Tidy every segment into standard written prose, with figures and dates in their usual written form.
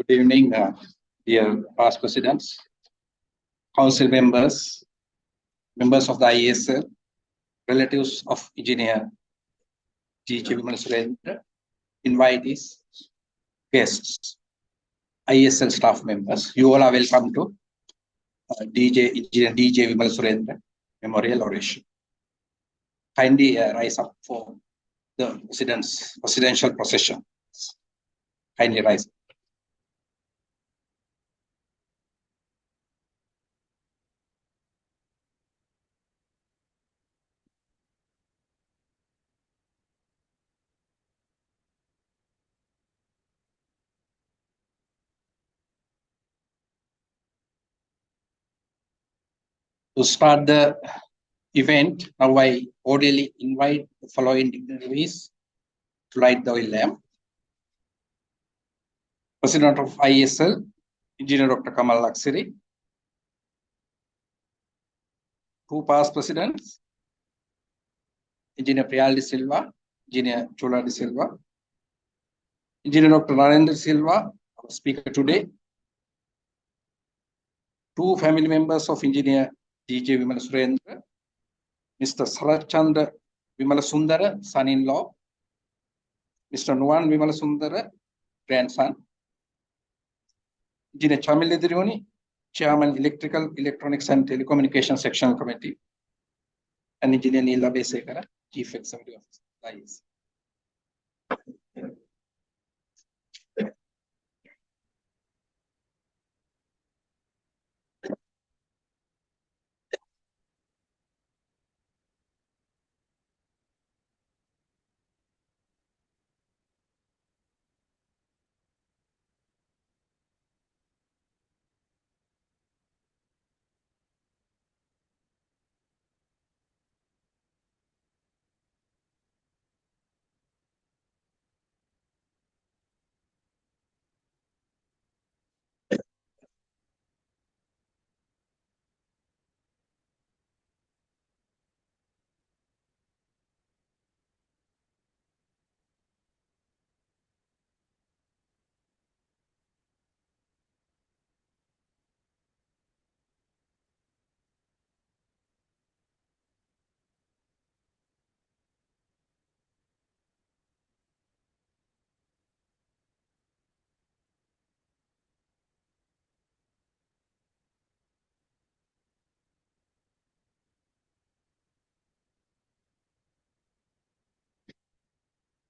Good evening, dear past presidents, council members, members of the ISL, relatives of engineer DJ Wimalasurendra, invitees, guests, ISL staff members. You all are welcome to Engineer DJ Wimalasurendra Memorial Oration. Kindly rise up for the presidential procession. Kindly rise. To start the event, now I orderly invite the following dignitaries to light the oil lamp. President of ISL, Engineer Dr. Kamal Laksiri. Two past presidents, Engineer Priyal De Silva, Engineer Chola De Silva, Engineer Dr. Narendra Silva, our speaker today. Two family members of Engineer DJ Wimalasurendra, Mr. Sarachandra Wimalasundara, son-in-law, Mr. Nuwan Wimalasundara, grandson, Engineer Chamil Edironi, Chairman Electrical, Electronics and Telecommunication Sectional Committee, and Engineer Neela Besekara, Chief Executive Officer.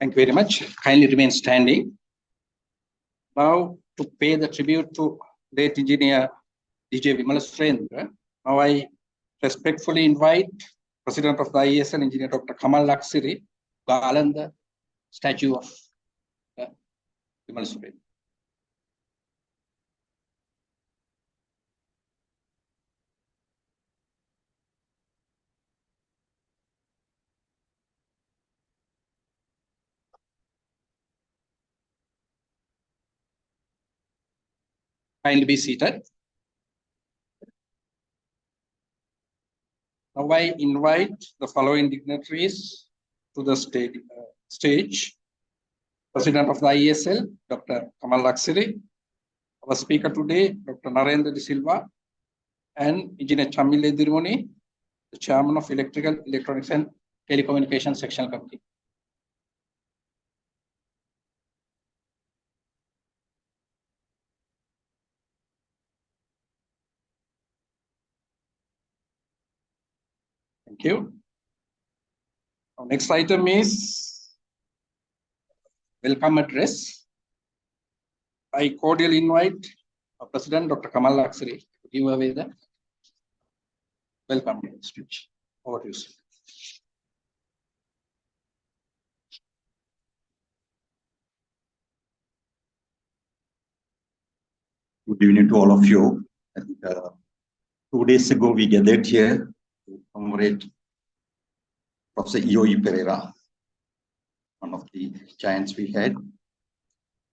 Thank you very much. Kindly remain standing. Now, to pay the tribute to late engineer DJ Wimalasurendra, now I respectfully invite President of the ISL, Engineer Dr. Kamal Laksiri, to garland the statue of Wimalasurendra. Kindly be seated. Now I invite the following dignitaries to the stage. President of the ISL, Dr. Kamal Laksiri, our speaker today, Dr. Narendra De Silva, and Engineer Chamil Edironi, the Chairman of Electrical, Electronics and Telecommunication Sectional Committee. Thank you. Our next item is welcome address. I cordially invite our President, Dr. Kamal Laksiri, to give away the welcome speech. Over to you, sir. Good evening to all of you. 2 days ago, we gathered here to commemorate Professor E.O.E. Pereira, one of the giants we had.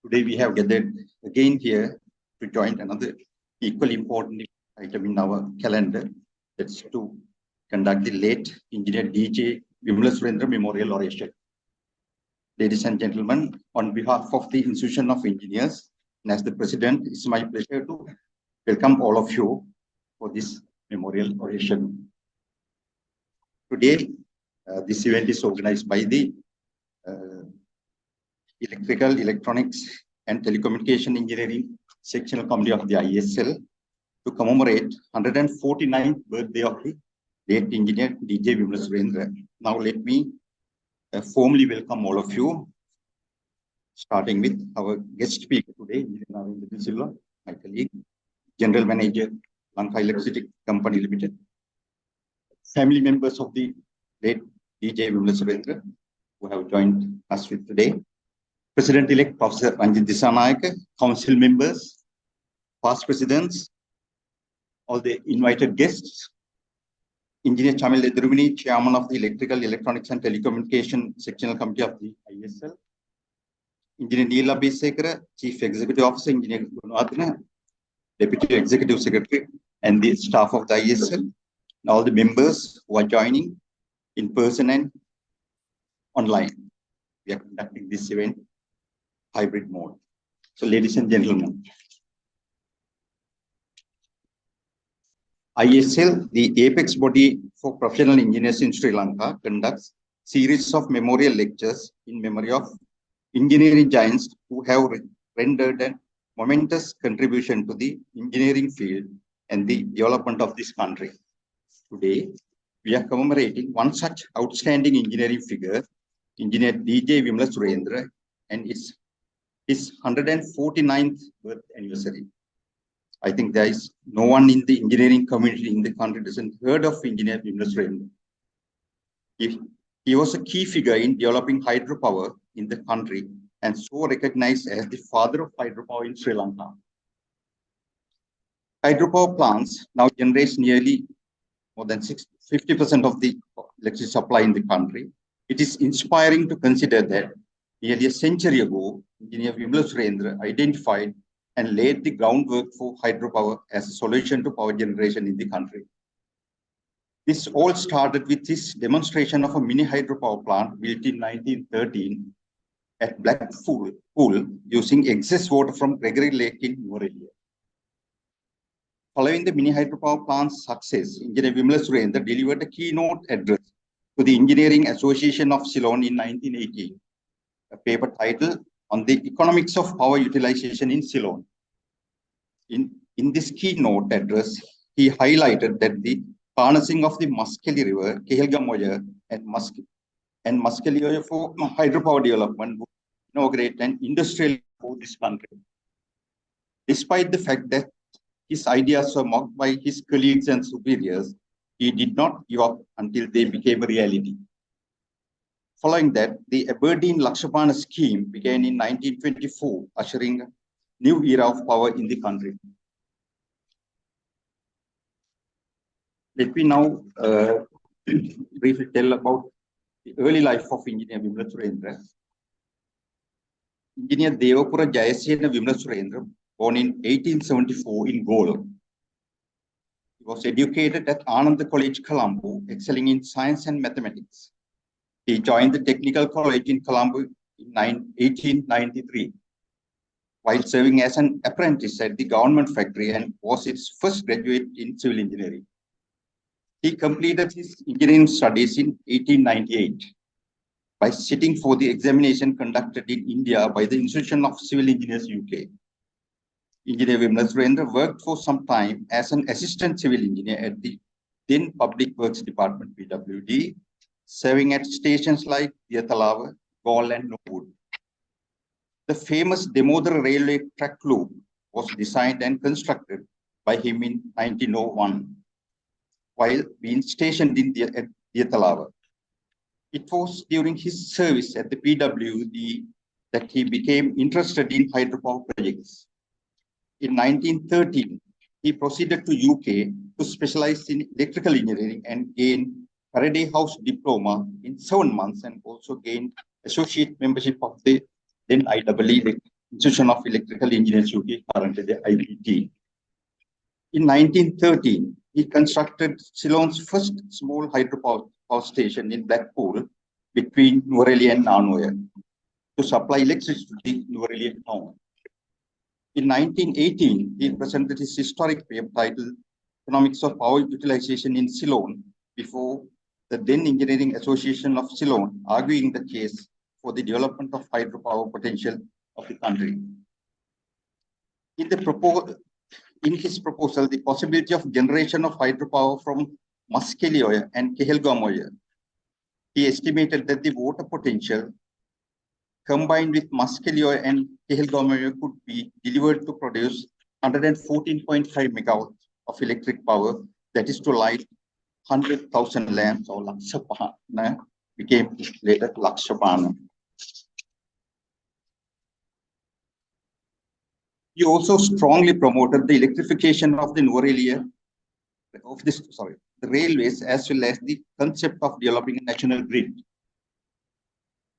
Today, we have gathered again here to join another equally important item in our calendar. That's to conduct the late Engineer DJ Wimalasurendra Memorial Oration. Ladies and gentlemen, on behalf of the Institution of Engineers, And as the President, it's my pleasure to welcome all of you for this memorial oration. Today, this event is organized by the Electrical, Electronics and Telecommunication Engineering Sectional Committee of the ISL to commemorate 149th birthday of the late engineer DJ Wimalasurendra. Now let me formally welcome all of you, starting with our guest speaker today, Engineer Silva, my colleague, General Manager, Lanka Electricity Company Limited, family members of the late DJ Wimalasurendra who have joined us with today, President-elect Professor Ranjit Disanayake, council members, past presidents, all the invited guests, Engineer Chamil Edrumini, Chairman of the Electrical, Electronics and Telecommunication Sectional Committee of the ISL, Engineer Neela Besekara, Chief Executive Officer, Engineer Gunwadana, Deputy Executive Secretary, and the staff of the ISL, and all the members who are joining in person and online. We are conducting this event hybrid mode. So, ladies and gentlemen, ISL, the apex body for professional engineers in Sri Lanka, conducts series of memorial lectures in memory of engineering giants who have rendered a momentous contribution to the engineering field and the development of this country. Today, we are commemorating one such outstanding engineering figure, Engineer DJ Wimalasurendra, and it's his 149th birth anniversary. I think there is no one in the engineering community in the country doesn't heard of Engineer Wimalasurendra. He was a key figure in developing hydropower in the country and so recognized as the father of hydropower in Sri Lanka. Hydropower plants now generate nearly more than 50% of the electricity supply in the country. It is inspiring to consider that nearly a century ago, Engineer Wimalasurendra identified and laid the groundwork for hydropower as a solution to power generation in the country. This all started with his demonstration of a mini hydropower plant built in 1913 at Blackpool using excess water from Gregory Lake in Nuwara. Following the mini hydropower plant's success, Engineer Wimalasurendra delivered a keynote address to the Engineering Association of Ceylon in 1918, a paper titled On the Economics of Power Utilization in Ceylon. In this keynote address, he highlighted that the harnessing of the Muskeli River, Kehelgamoya, and Muskeli for hydropower development would inaugurate an industrial for this country. Despite the fact that his ideas were mocked by his colleagues and superiors, he did not give up until they became a reality. Following that, the Aberdeen Lakshapana scheme began in 1924, ushering a new era of power in the country. Let me now briefly tell about the early life of Engineer Wimalasurendra. Engineer Devapura Jayasena Wimalasurendra, born in 1874 in Galle. He was educated at Ananda College, Colombo, excelling in science and mathematics. He joined the Technical College in Colombo in 1893, while serving as an apprentice at the government factory, and was its first graduate in civil engineering. He completed his engineering studies in 1898 by sitting for the examination conducted in India by the Institution of Civil Engineers, UK. Engineer Wimalasurendra worked for some time as an assistant civil engineer at the then Public Works Department, PWD, serving at stations like Diyatalawa, Galle, and Nubud. The famous Damodar railway track loop was designed and constructed by him in 1901 while being stationed in Diyatalawa. It was during his service at the PWD that he became interested in hydropower projects. In 1913, he proceeded to UK to specialize in electrical engineering and gained Faraday House diploma in 7 months, and also gained associate membership of the then IEE, the Institution of Electrical Engineers UK, currently the IET. In 1913, he constructed Ceylon's first small hydropower station in Blackpool between Nuwara and Nanoya to supply electricity to the Nuwara town. In 1918, he presented his historic paper titled Economics of Power Utilization in Ceylon before the then Engineering Association of Ceylon, arguing the case for the development of hydropower potential of the country. In his proposal, the possibility of generation of hydropower from Muskelioya and Kehelgamoya, he estimated that the water potential combined with Muskelioya and Kehelgamoya could be delivered to produce 114.5 megawatts of electric power, that is to light 100,000 lamps, or Lakshapana, became later Lakshapana. He also strongly promoted the electrification of the the railways, as well as the concept of developing a national grid.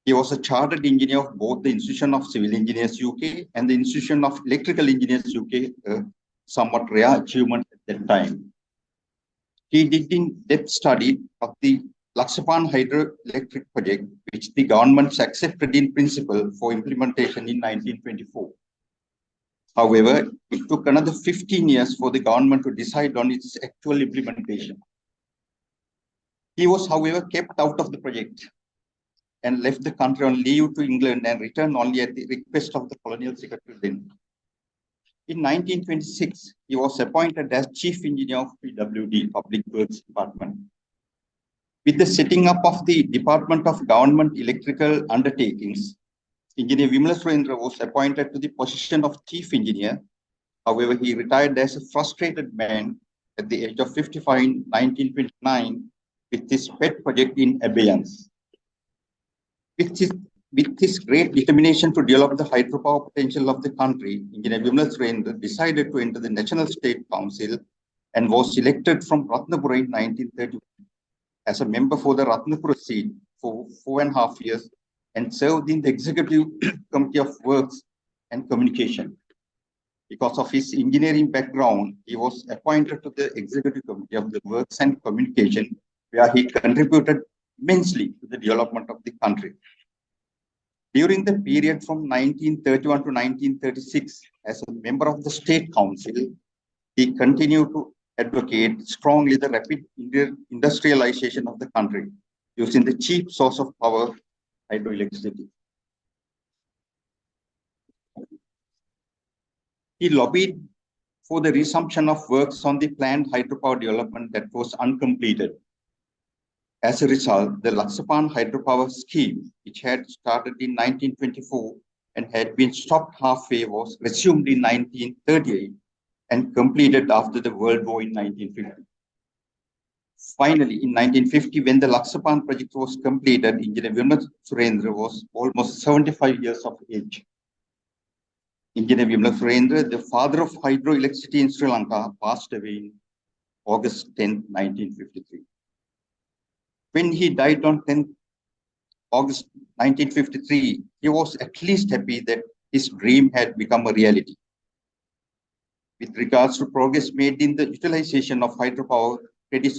He was a chartered engineer of both the Institution of Civil Engineers UK and the Institution of Electrical Engineers UK, a somewhat rare achievement at that time. He did in-depth study of the Lakshapana hydroelectric project, which the government accepted in principle for implementation in 1924. However, it took another 15 years for the government to decide on its actual implementation. He was, however, kept out of the project and left the country on leave to England and returned only at the request of the colonial secretary then. In 1926, he was appointed as Chief Engineer of PWD, Public Works Department. With the setting up of the Department of Government Electrical Undertakings, Engineer Wimalasurendra was appointed to the position of Chief Engineer. However, he retired as a frustrated man at the age of 55 in 1929 with his pet project in abeyance. With his great determination to develop the hydropower potential of the country, Engineer Wimalasurendra decided to enter the National State Council and was elected from Ratnapura in 1931 as a member for the Ratnapura seat for 4.5 years and served in the Executive Committee of Works and Communication. Because of his engineering background, he was appointed to the Executive Committee of the Works and Communication, where he contributed immensely to the development of the country. During the period from 1931 to 1936, as a member of the State Council, he continued to advocate strongly the rapid industrialization of the country using the cheap source of power, hydroelectricity. He lobbied for the resumption of works on the planned hydropower development that was uncompleted. As a result, the Lakshapana hydropower scheme, which had started in 1924 and had been stopped halfway, was resumed in 1938 and completed after the World War in 1950. Finally, in 1950, when the Lakshapana project was completed, Engineer Wimalasurendra was almost 75 years of age. Engineer Wimalasurendra, the father of hydroelectricity in Sri Lanka, passed away in August 10, 1953. When he died on 10th August 1953, he was at least happy that his dream had become a reality. With regards to progress made in the utilization of hydropower, credit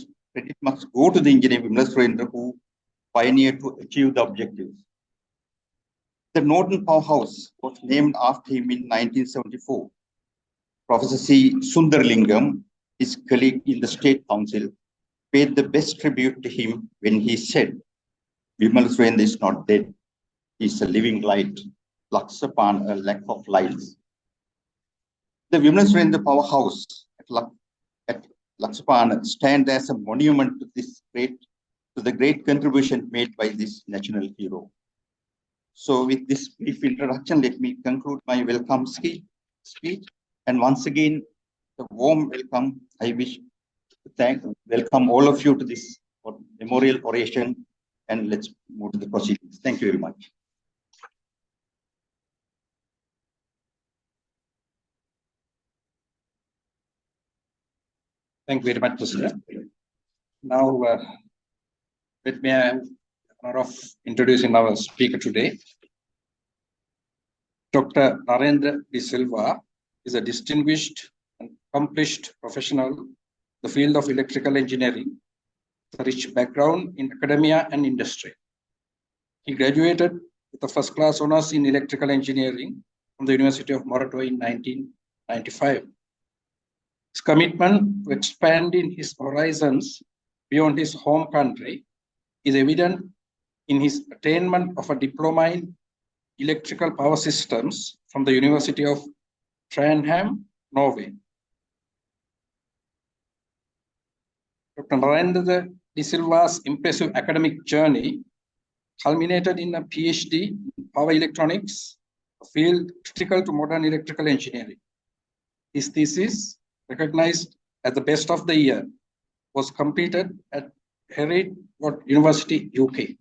must go to the engineer Wimalasurendra, who pioneered to achieve the objectives. The Northern Powerhouse was named after him in 1974. Professor C. Sundarlingam, his colleague in the State Council, paid the best tribute to him when he said, Wimalasurendra is not dead, he is a living light, Lakshapana, a lack of lights. The Wimalasurendra Powerhouse at Lakshapana stands as a monument to the great contribution made by this national hero. So with this brief introduction, let me conclude my welcome speech. And once again, a warm welcome. I wish to welcome all of you to this memorial oration, and let's move to the proceedings. Thank you very much. Thank you very much, President. Now, let me have the honor of introducing our speaker today. Dr. Narendra De Silva is a distinguished and accomplished professional in the field of electrical engineering, with a rich background in academia and industry. He graduated with a first-class honors in electrical engineering from the University of Morocco in 1995. His commitment to expanding his horizons beyond his home country is evident in his attainment of a diploma in electrical power systems from the University of Trondheim, Norway. Dr. Narendra De Silva's impressive academic journey culminated in a PhD in power electronics, a field critical to modern electrical engineering. His thesis, recognized as the best of the year, was completed at Hereford University, UK.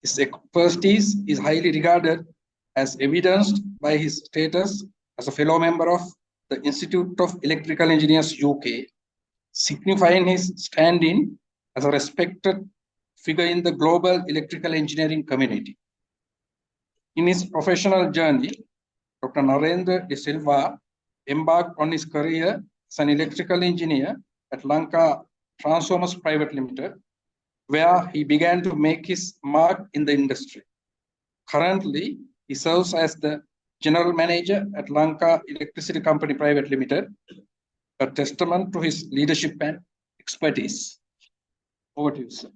His expertise is highly regarded as evidenced by his status as a fellow member of the Institute of Electrical Engineers, UK, signifying his standing as a respected figure in the global electrical engineering community. In his professional journey, Dr. Narendra De Silva embarked on his career as an electrical engineer at Lanka Transformers Private Limited, where he began to make his mark in the industry. Currently, he serves as the general manager at Lanka Electricity Company Private Limited, a testament to his leadership and expertise. Over to you, sir.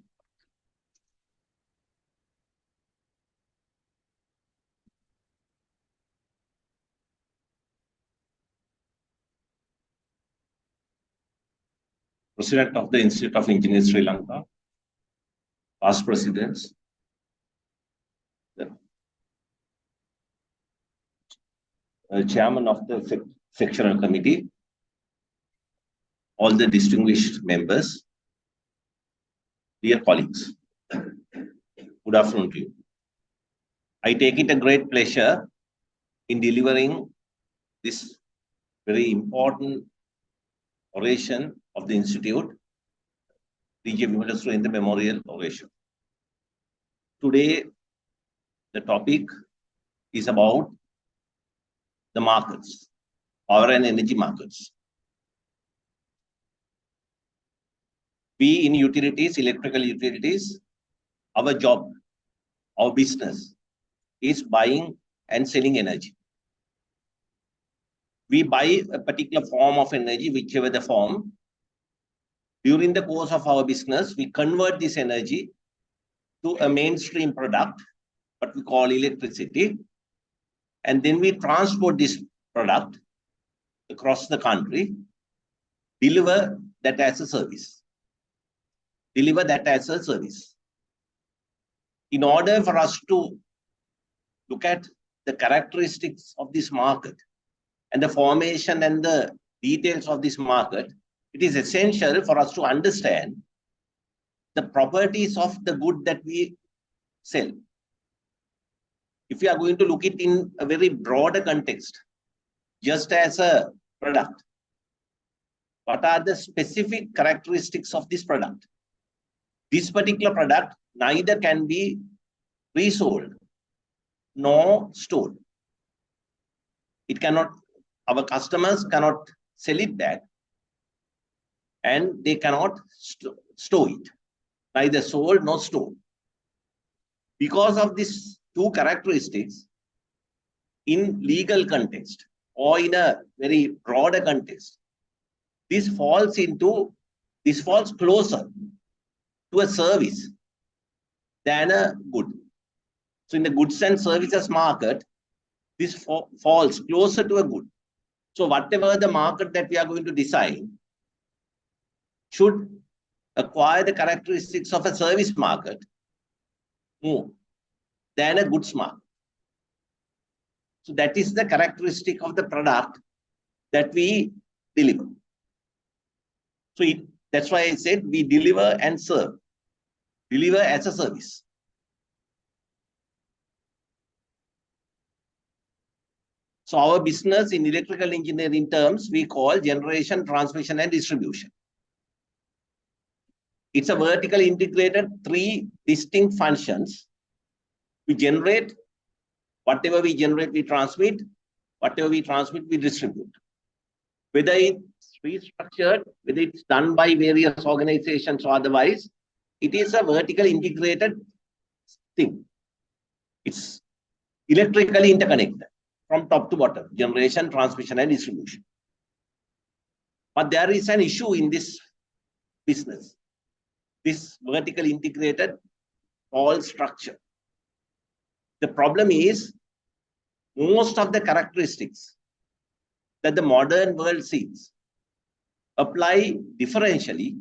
President of the Institute of Engineers, Sri Lanka, past presidents, the chairman of the sectional committee, all the distinguished members, dear colleagues, good afternoon to you. I take it a great pleasure in delivering this very important oration of the Institute, DJ Wimalasurendra Memorial Oration. Today, the topic is about the markets, power and energy markets. We in utilities, electrical utilities, our job, our business is buying and selling energy. We buy a particular form of energy, whichever the form. During the course of our business, we convert this energy to a mainstream product, what we call electricity. And then we transport this product across the country, deliver that as a service. Deliver that as a service. In order for us to look at the characteristics of this market and the formation and the details of this market, it is essential for us to understand the properties of the good that we sell. If we are going to look it in a very broader context, just as a product, what are the specific characteristics of this product? This particular product neither can be resold nor stored. It cannot, our customers cannot sell it back, and they cannot store it, neither sold nor stored. Because of these two characteristics, in legal context or in a very broader context, this falls closer to a service than a good. So in the goods and services market, this falls closer to a good. So whatever the market that we are going to design should acquire the characteristics of a service market more than a goods market. So that is the characteristic of the product that we deliver. So that's why I said we deliver and serve. Deliver as a service. So our business in electrical engineering terms, we call generation, transmission, and distribution. It's a vertically integrated three distinct functions. We generate, whatever we generate, we transmit, whatever we transmit, we distribute. Whether it's restructured, whether it's done by various organizations or otherwise, it is a vertically integrated thing. It's electrically interconnected. from top to bottom, generation, transmission, and distribution. But there is an issue in this business, this vertical integrated all structure. The problem is most of the characteristics that the modern world sees apply differentially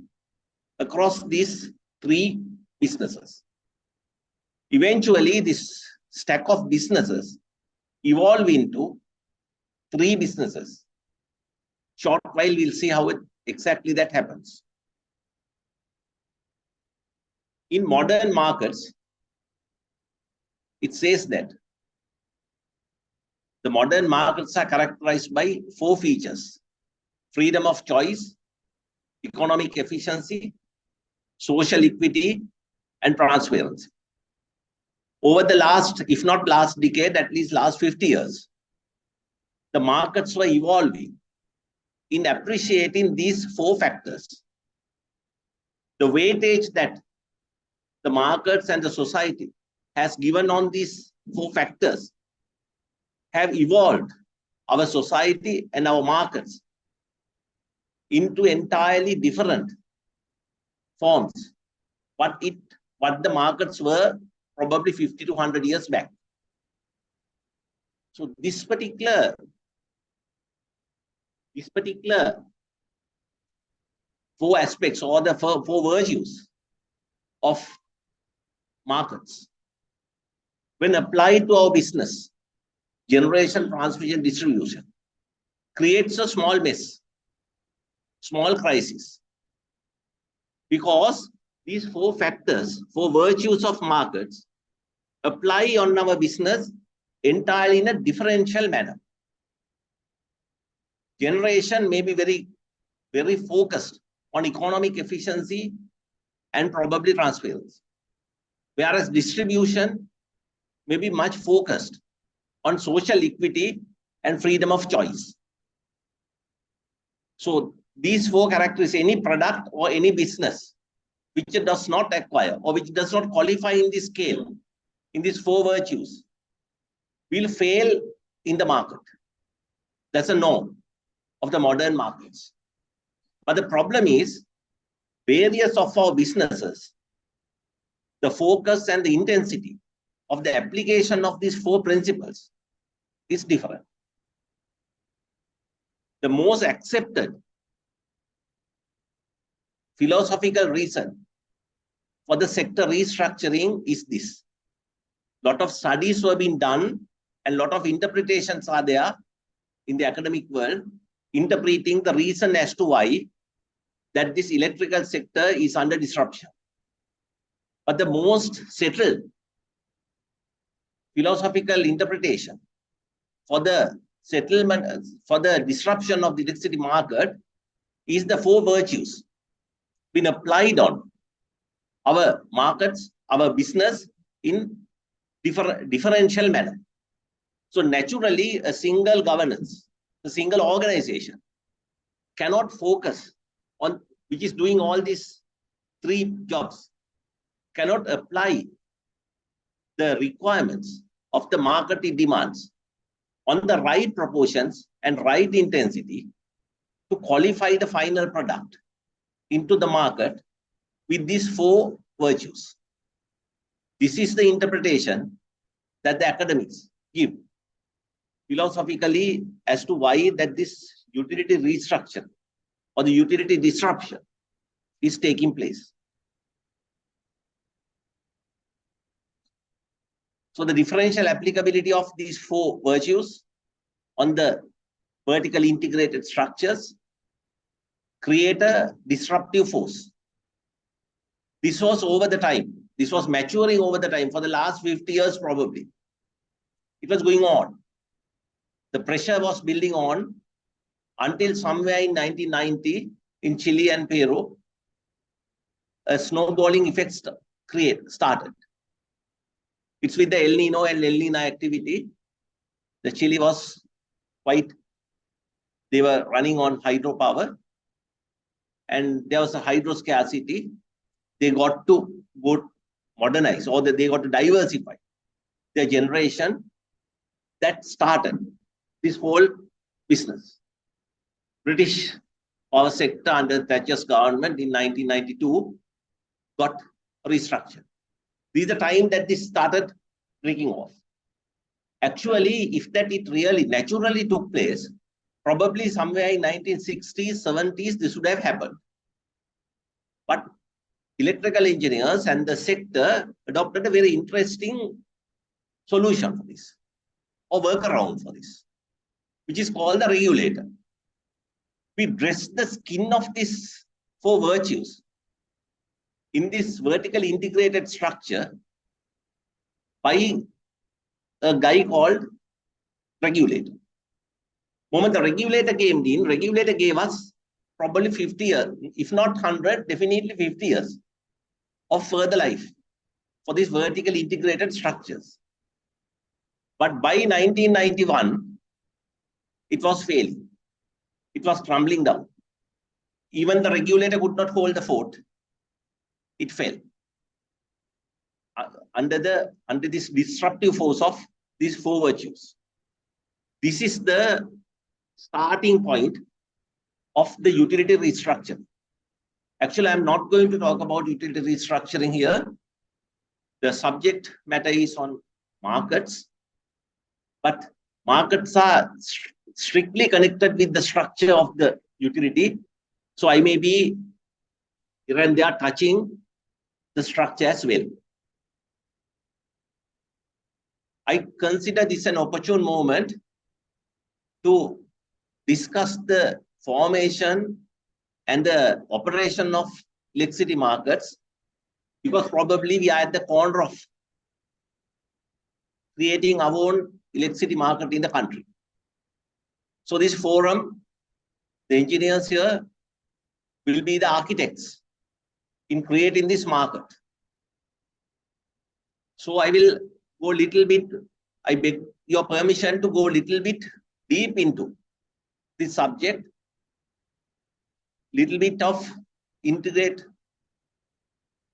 across these three businesses. Eventually, this stack of businesses evolve into three businesses. Short while we'll see how exactly that happens. In modern markets, it says that the modern markets are characterized by four features: freedom of choice, economic efficiency, social equity, and transparency. Over the last, if not last decade, at least last 50 years, the markets were evolving in appreciating these four factors. The weightage that the markets and the society has given on these four factors have evolved our society and our markets into entirely different forms what the markets were probably 50 to 100 years back. So this particular four aspects or the four virtues of markets, when applied to our business, generation, transmission, distribution, creates a small mess, small crisis. Because these four factors, four virtues of markets, apply on our business entirely in a differential manner. Generation may be very, very focused on economic efficiency and probably transparency, whereas distribution may be much focused on social equity and freedom of choice. So these four characteristics, any product or any business which it does not acquire or which does not qualify in this scale, in these four virtues, will fail in the market. That's a norm of the modern markets. But the problem is, various of our businesses, the focus and the intensity of the application of these four principles is different. The most accepted philosophical reason for the sector restructuring is this. A lot of studies were being done and a lot of interpretations are there in the academic world, interpreting the reason as to why that this electrical sector is under disruption. But the most settled philosophical interpretation for the settlement, for the disruption of the electricity market is the four virtues been applied on our markets, our business in differential manner. So naturally, a single governance, a single organization cannot focus on, which is doing all these three jobs, cannot apply the requirements of the market demands on the right proportions and right intensity to qualify the final product into the market with these four virtues. This is the interpretation that the academics give philosophically as to why that this utility restructure or the utility disruption is taking place. So the differential applicability of these four virtues on the vertically integrated structures create a disruptive force. This was over the time. This was maturing over the time for the last 50 years probably. It was going on. The pressure was building on until somewhere in 1990 in Chile and Peru, a snowballing effect started. It's with the El Nino and El Nina activity. The Chile was they were running on hydropower and there was a hydro scarcity. They got to go modernize or they got to diversify their generation, that started this whole business. British power sector under Thatcher's government in 1992 got restructured. This is the time that this started breaking off. Actually, if that it really naturally took place, probably somewhere in 1960s, 70s, this would have happened. But electrical engineers and the sector adopted a very interesting solution for this, or workaround for this, which is called the regulator. We dress the skin of these four virtues in this vertically integrated structure by a guy called regulator. Moment the regulator came in, regulator gave us probably 50 years, if not 100, definitely 50 years of further life for these vertically integrated structures. But by 1991, it was failing. It was crumbling down. Even the regulator could not hold the fort. It fell under this disruptive force of these four virtues. This is the starting point of the utility restructuring. Actually, I'm not going to talk about utility restructuring here. The subject matter is on markets, but markets are strictly connected with the structure of the utility. So I may be here and there touching the structure as well. I consider this an opportune moment to discuss the formation and the operation of electricity markets, because probably we are at the corner of creating our own electricity market in the country. So this forum, the engineers here will be the architects in creating this market. So I will go a little bit, I beg your permission to go a little bit deep into this subject, little bit of integrate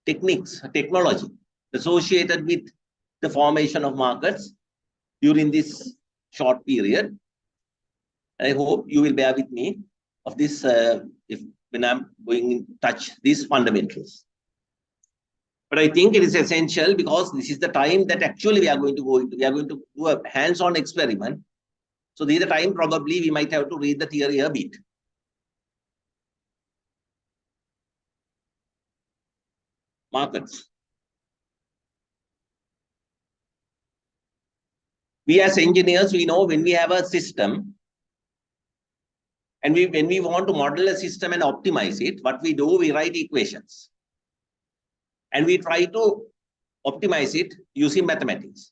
techniques, technology associated with the formation of markets during this short period. I hope you will bear with me of this when I'm going to touch these fundamentals. But I think it is essential because this is the time that actually we are going to go into. We are going to do a hands-on experiment. So this is the time probably we might have to read the theory a bit. Markets. We as engineers, we know when we have a system and when we want to model a system and optimize it, what we do, we write equations. And we try to optimize it using mathematics.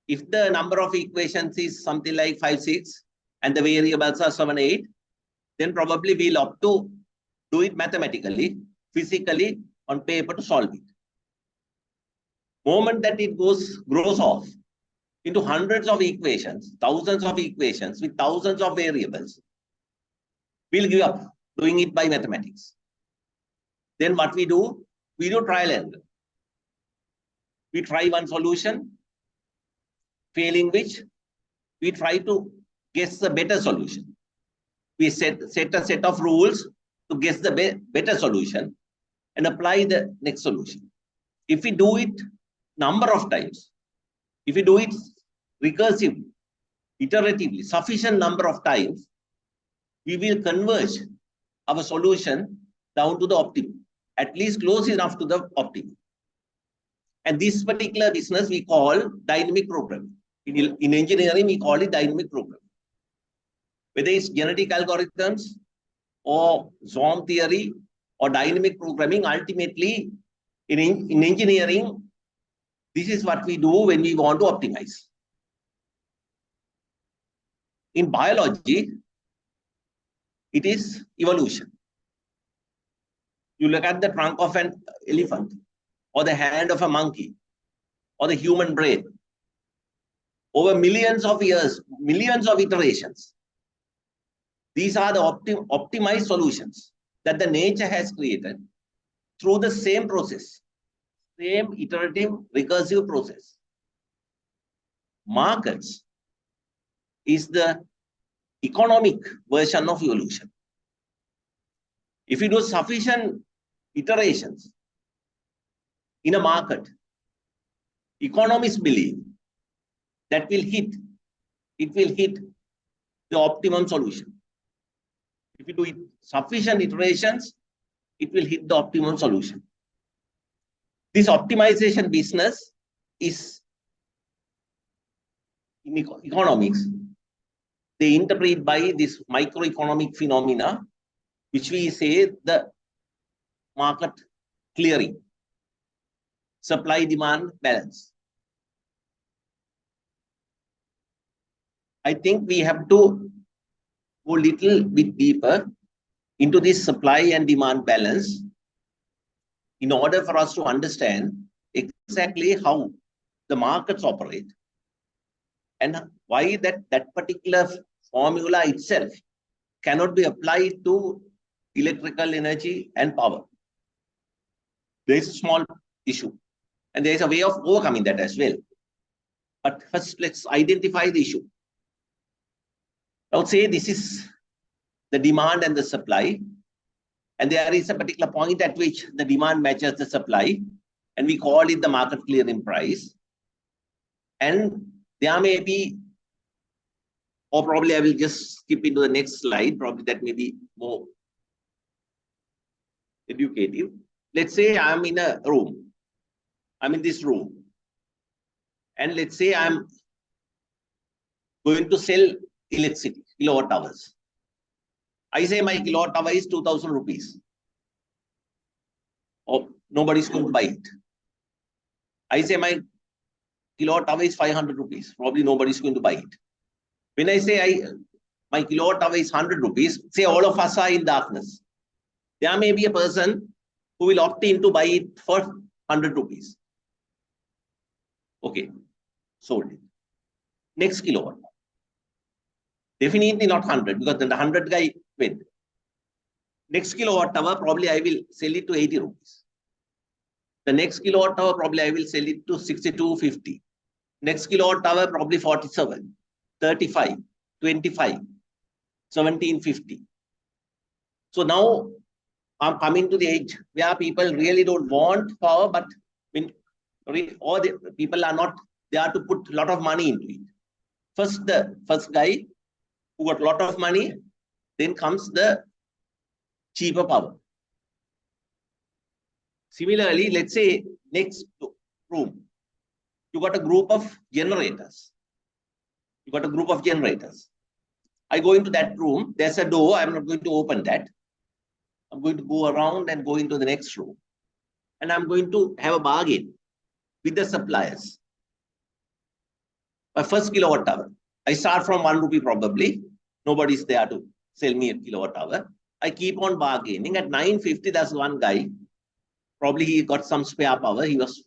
If the number of equations is something like 5, 6, and the variables are 7, 8, then probably we'll opt to do it mathematically, physically, on paper to solve it. Moment that it grows off into hundreds of equations, thousands of equations with thousands of variables, we'll give up doing it by mathematics. Then what we do trial and error. We try one solution, failing which we try to guess a better solution. We set a set of rules to guess the better solution and apply the next solution. If we do it number of times, if we do it recursively, iteratively, sufficient number of times, we will converge our solution down to the optimum, at least close enough to the optimum. And this particular business we call dynamic programming. In engineering, we call it dynamic programming. Whether it's genetic algorithms or swarm theory or dynamic programming, ultimately in engineering, this is what we do when we want to optimize. In biology, it is evolution. You look at the trunk of an elephant, or the hand of a monkey, or the human brain. Over millions of years, millions of iterations. These are the optimized solutions that the nature has created through the same process, same iterative, recursive process. markets is the economic version of evolution. If you do sufficient iterations in a market, economists believe that it will hit the optimum solution. If you do sufficient iterations, it will hit the optimum solution. This optimization business is in economics. They interpret by this microeconomic phenomena, which we say the market clearing, supply-demand balance. I think we have to go a little bit deeper into this supply and demand balance in order for us to understand exactly how the markets operate and why that particular formula itself cannot be applied to electrical energy and power. There is a small issue, and there is a way of overcoming that as well. But first, let's identify the issue. I would say this is the demand and the supply, and there is a particular point at which the demand matches the supply, and we call it the market clearing price. And there may be, or probably I will just skip into the next slide, probably that may be more educative. Let's say I'm in a room. I'm in this room. And let's say I'm going to sell electricity, kilowatt hours. I say my kilowatt hour is 2,000 rupees. Or nobody's going to buy it. I say my kilowatt hour is 500 rupees. Probably nobody's going to buy it. When I say my kilowatt hour is 100 rupees, say all of us are in darkness. There may be a person who will opt in to buy it for 100 rupees. Okay, sold it. Next kilowatt. Definitely not 100, because then the 100 guy went. Next kilowatt hour, probably I will sell it to 80 rupees. The next kilowatt hour, probably I will sell it to 62.50. Next kilowatt hour, probably 47, 35, 25, 17.50. So now I'm coming to the age where people really don't want power, but all the people are not there to put a lot of money into it. First, the first guy who got a lot of money, then comes the cheaper power. Similarly, let's say next room, you got a group of generators. You got a group of generators. I go into that room, there's a door, I'm not going to open that. I'm going to go around and go into the next room. And I'm going to have a bargain with the suppliers. My first kilowatt hour, I start from 1 rupee probably. Nobody's there to sell me a kilowatt hour. I keep on bargaining. At 9.50, there's one guy. Probably he got some spare power. He was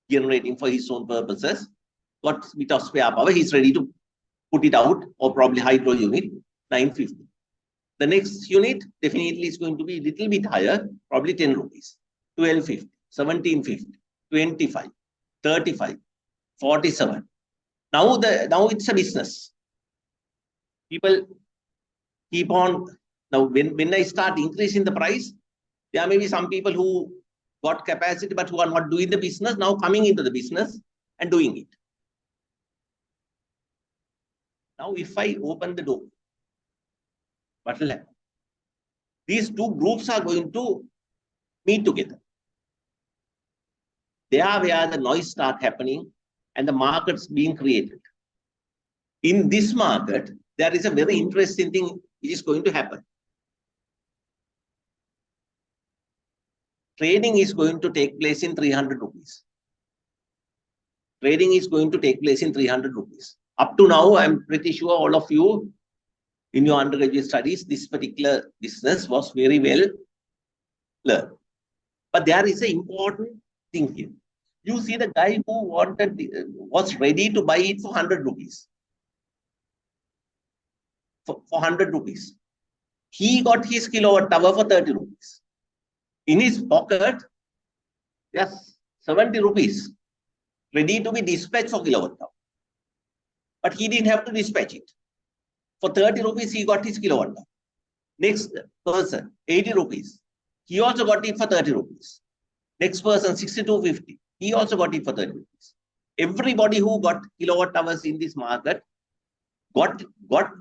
generating for his own purposes. Got a bit of spare power. He's ready to put it out, or probably hydro unit, 9.50. The next unit definitely is going to be a little bit higher, probably 10 rupees, 12.50, 17.50, 25, 35, 47. Now it's a business. People keep on. Now, when I start increasing the price, there may be some people who got capacity but who are not doing the business, now coming into the business and doing it. Now, if I open the door, what will happen? These two groups are going to meet together. They are where the noise starts happening and the markets being created. In this market, there is a very interesting thing which is going to happen. Trading is going to take place in 300 rupees. Trading is going to take place in 300 rupees. Up to now, I'm pretty sure all of you in your undergraduate studies, this particular business was very well learned. But there is an important thing here. You see the guy who was ready to buy it for 100 rupees. For 100 rupees. He got his kilowatt hour for 30 rupees. In his pocket, there's 70 rupees ready to be dispatched for kilowatt hour. but he didn't have to dispatch it. For 30 rupees, he got his kilowatt hour. Next person, 80 rupees. He also got it for 30 rupees. Next person, 62.50. He also got it for 30 rupees. Everybody who got kilowatt hours in this market got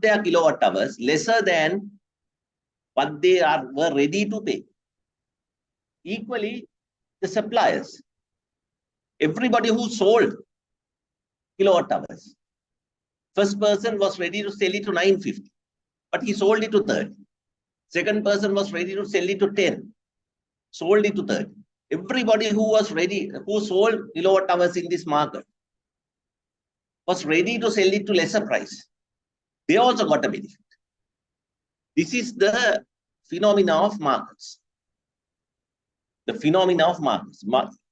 their kilowatt hours lesser than what they were ready to pay. Equally, the suppliers, everybody who sold kilowatt hours, first person was ready to sell it to 950, but he sold it to 30. Second person was ready to sell it to 10, sold it to 30. Everybody who was ready, who sold kilowatt hours in this market, was ready to sell it to lesser price. They also got a benefit. This is the phenomena of markets. The phenomena of markets.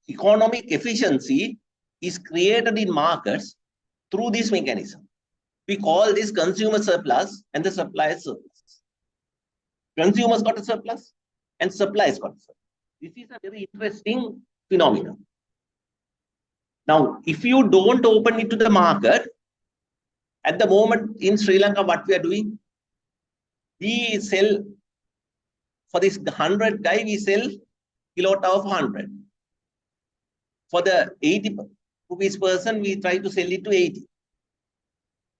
Economic efficiency is created in markets through this mechanism. We call this consumer surplus and the supplier surplus. Consumers got a surplus and suppliers got a surplus. This is a very interesting phenomenon. Now, if you don't open it to the market, at the moment in Sri Lanka, what we are doing, we sell for this 100 guy, we sell kilowatt hour for 100. For the 80 rupees person, we try to sell it to 80.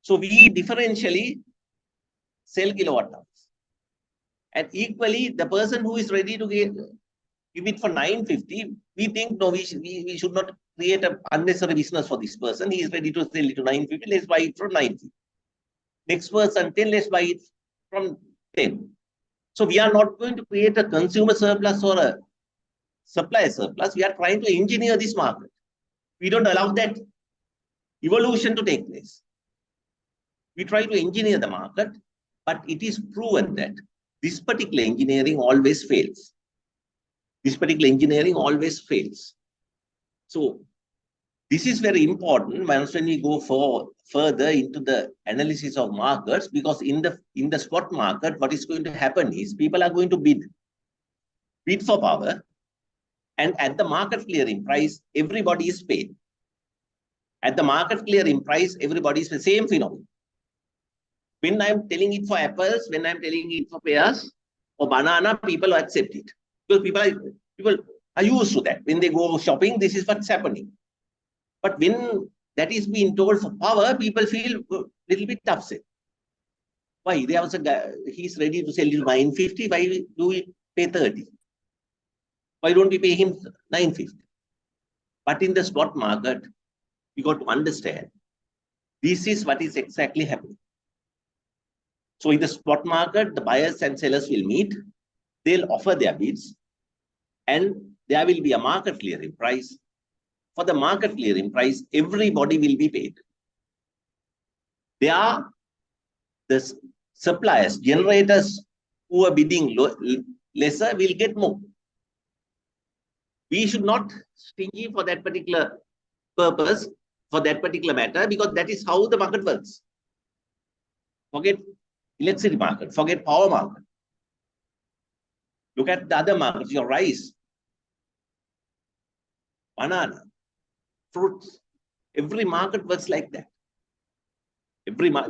So we differentially sell kilowatt hours. And equally, the person who is ready to give it for 950, we think, no, we should not create an unnecessary business for this person. He is ready to sell it to 950, let's buy it from 950. Next person, 10, let's buy it from 10. So we are not going to create a consumer surplus or a supply surplus. We are trying to engineer this market. We don't allow that evolution to take place. We try to engineer the market, but it is proven that this particular engineering always fails. This particular engineering always fails. So this is very important when we go further into the analysis of markets, because in the spot market, what is going to happen is people are going to bid for power, and at the market clearing price, everybody is paid. At the market clearing price, everybody is the same phenomenon. When I'm telling it for apples, when I'm telling it for pears or banana, people accept it. Because people are used to that. When they go shopping, this is what's happening. But when that is being told for power, people feel a little bit upset. Why? There was a guy, he's ready to sell you 950. Why do we pay 30? Why don't we pay him 950? But in the spot market, you got to understand, this is what is exactly happening. So in the spot market, the buyers and sellers will meet. They'll offer their bids, and there will be a market clearing price. For the market clearing price, everybody will be paid. They are the suppliers, generators who are bidding lesser will get more. We should not stingy for that particular purpose, for that particular matter, because that is how the market works. Forget electricity market, forget power market. Look at the other markets, your rice, banana, fruits. Every market works like that.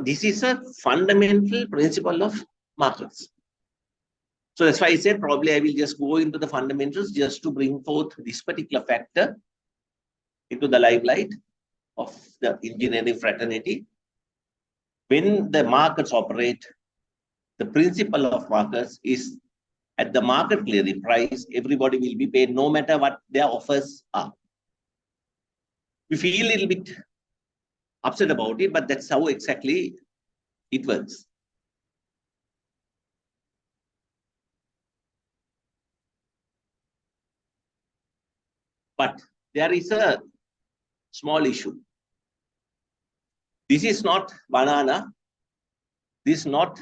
This is a fundamental principle of markets. So that's why I said probably I will just go into the fundamentals just to bring forth this particular factor into the limelight of the engineering fraternity. When the markets operate, the principle of markets is at the market clearing price, everybody will be paid no matter what their offers are. We feel a little bit upset about it, but that's how exactly it works. But there is a small issue. This is not banana. This is not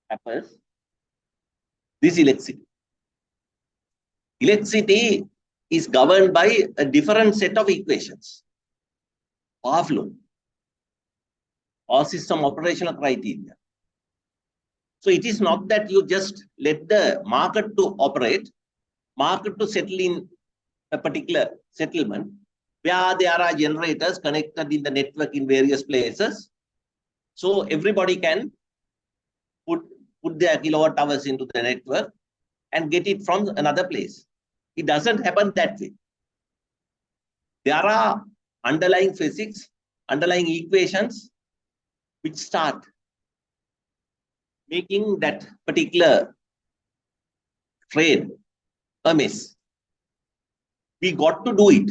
apples. This is electricity. Electricity is governed by a different set of equations. Power flow or system operational criteria. So it is not that you just let the market to operate, market to settle in a particular settlement, where there are generators connected in the network in various places. So everybody can put their kilowatt hours into the network and get it from another place. It doesn't happen that way. There are underlying physics, underlying equations, which start making that particular trade a mess. We got to do it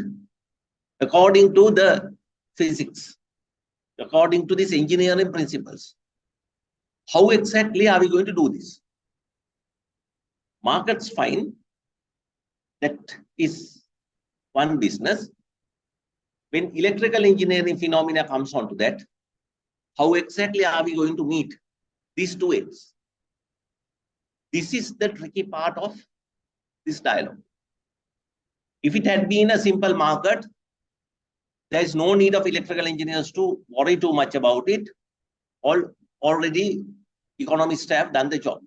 according to the physics, according to these engineering principles. How exactly are we going to do this? Markets find that is one business. When electrical engineering phenomena comes onto that, how exactly are we going to meet these two ends? This is the tricky part of this dialogue. If it had been a simple market, there is no need of electrical engineers to worry too much about it. Already economists have done the job.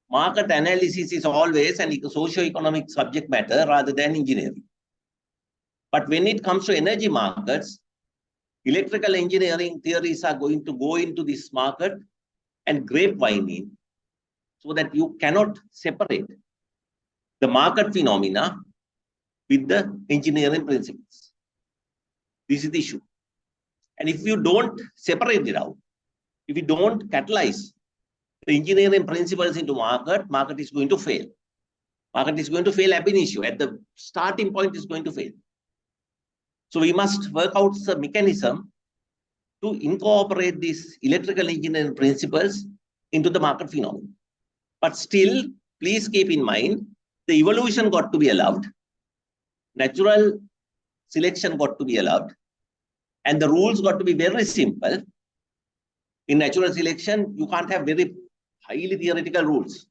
Market analysis is always a socio-economic subject matter rather than engineering. But when it comes to energy markets, electrical engineering theories are going to go into this market and grapevine in, so that you cannot separate the market phenomena with the engineering principles. This is the issue. And if you don't separate it out, if you don't catalyze the engineering principles into market is going to fail. Market is going to fail ab initio. At the starting point, is going to fail. So we must work out the mechanism to incorporate these electrical engineering principles into the market phenomenon. But still, please keep in mind, the evolution got to be allowed. Natural selection got to be allowed. And the rules got to be very simple. In natural selection, you can't have very highly theoretical rules.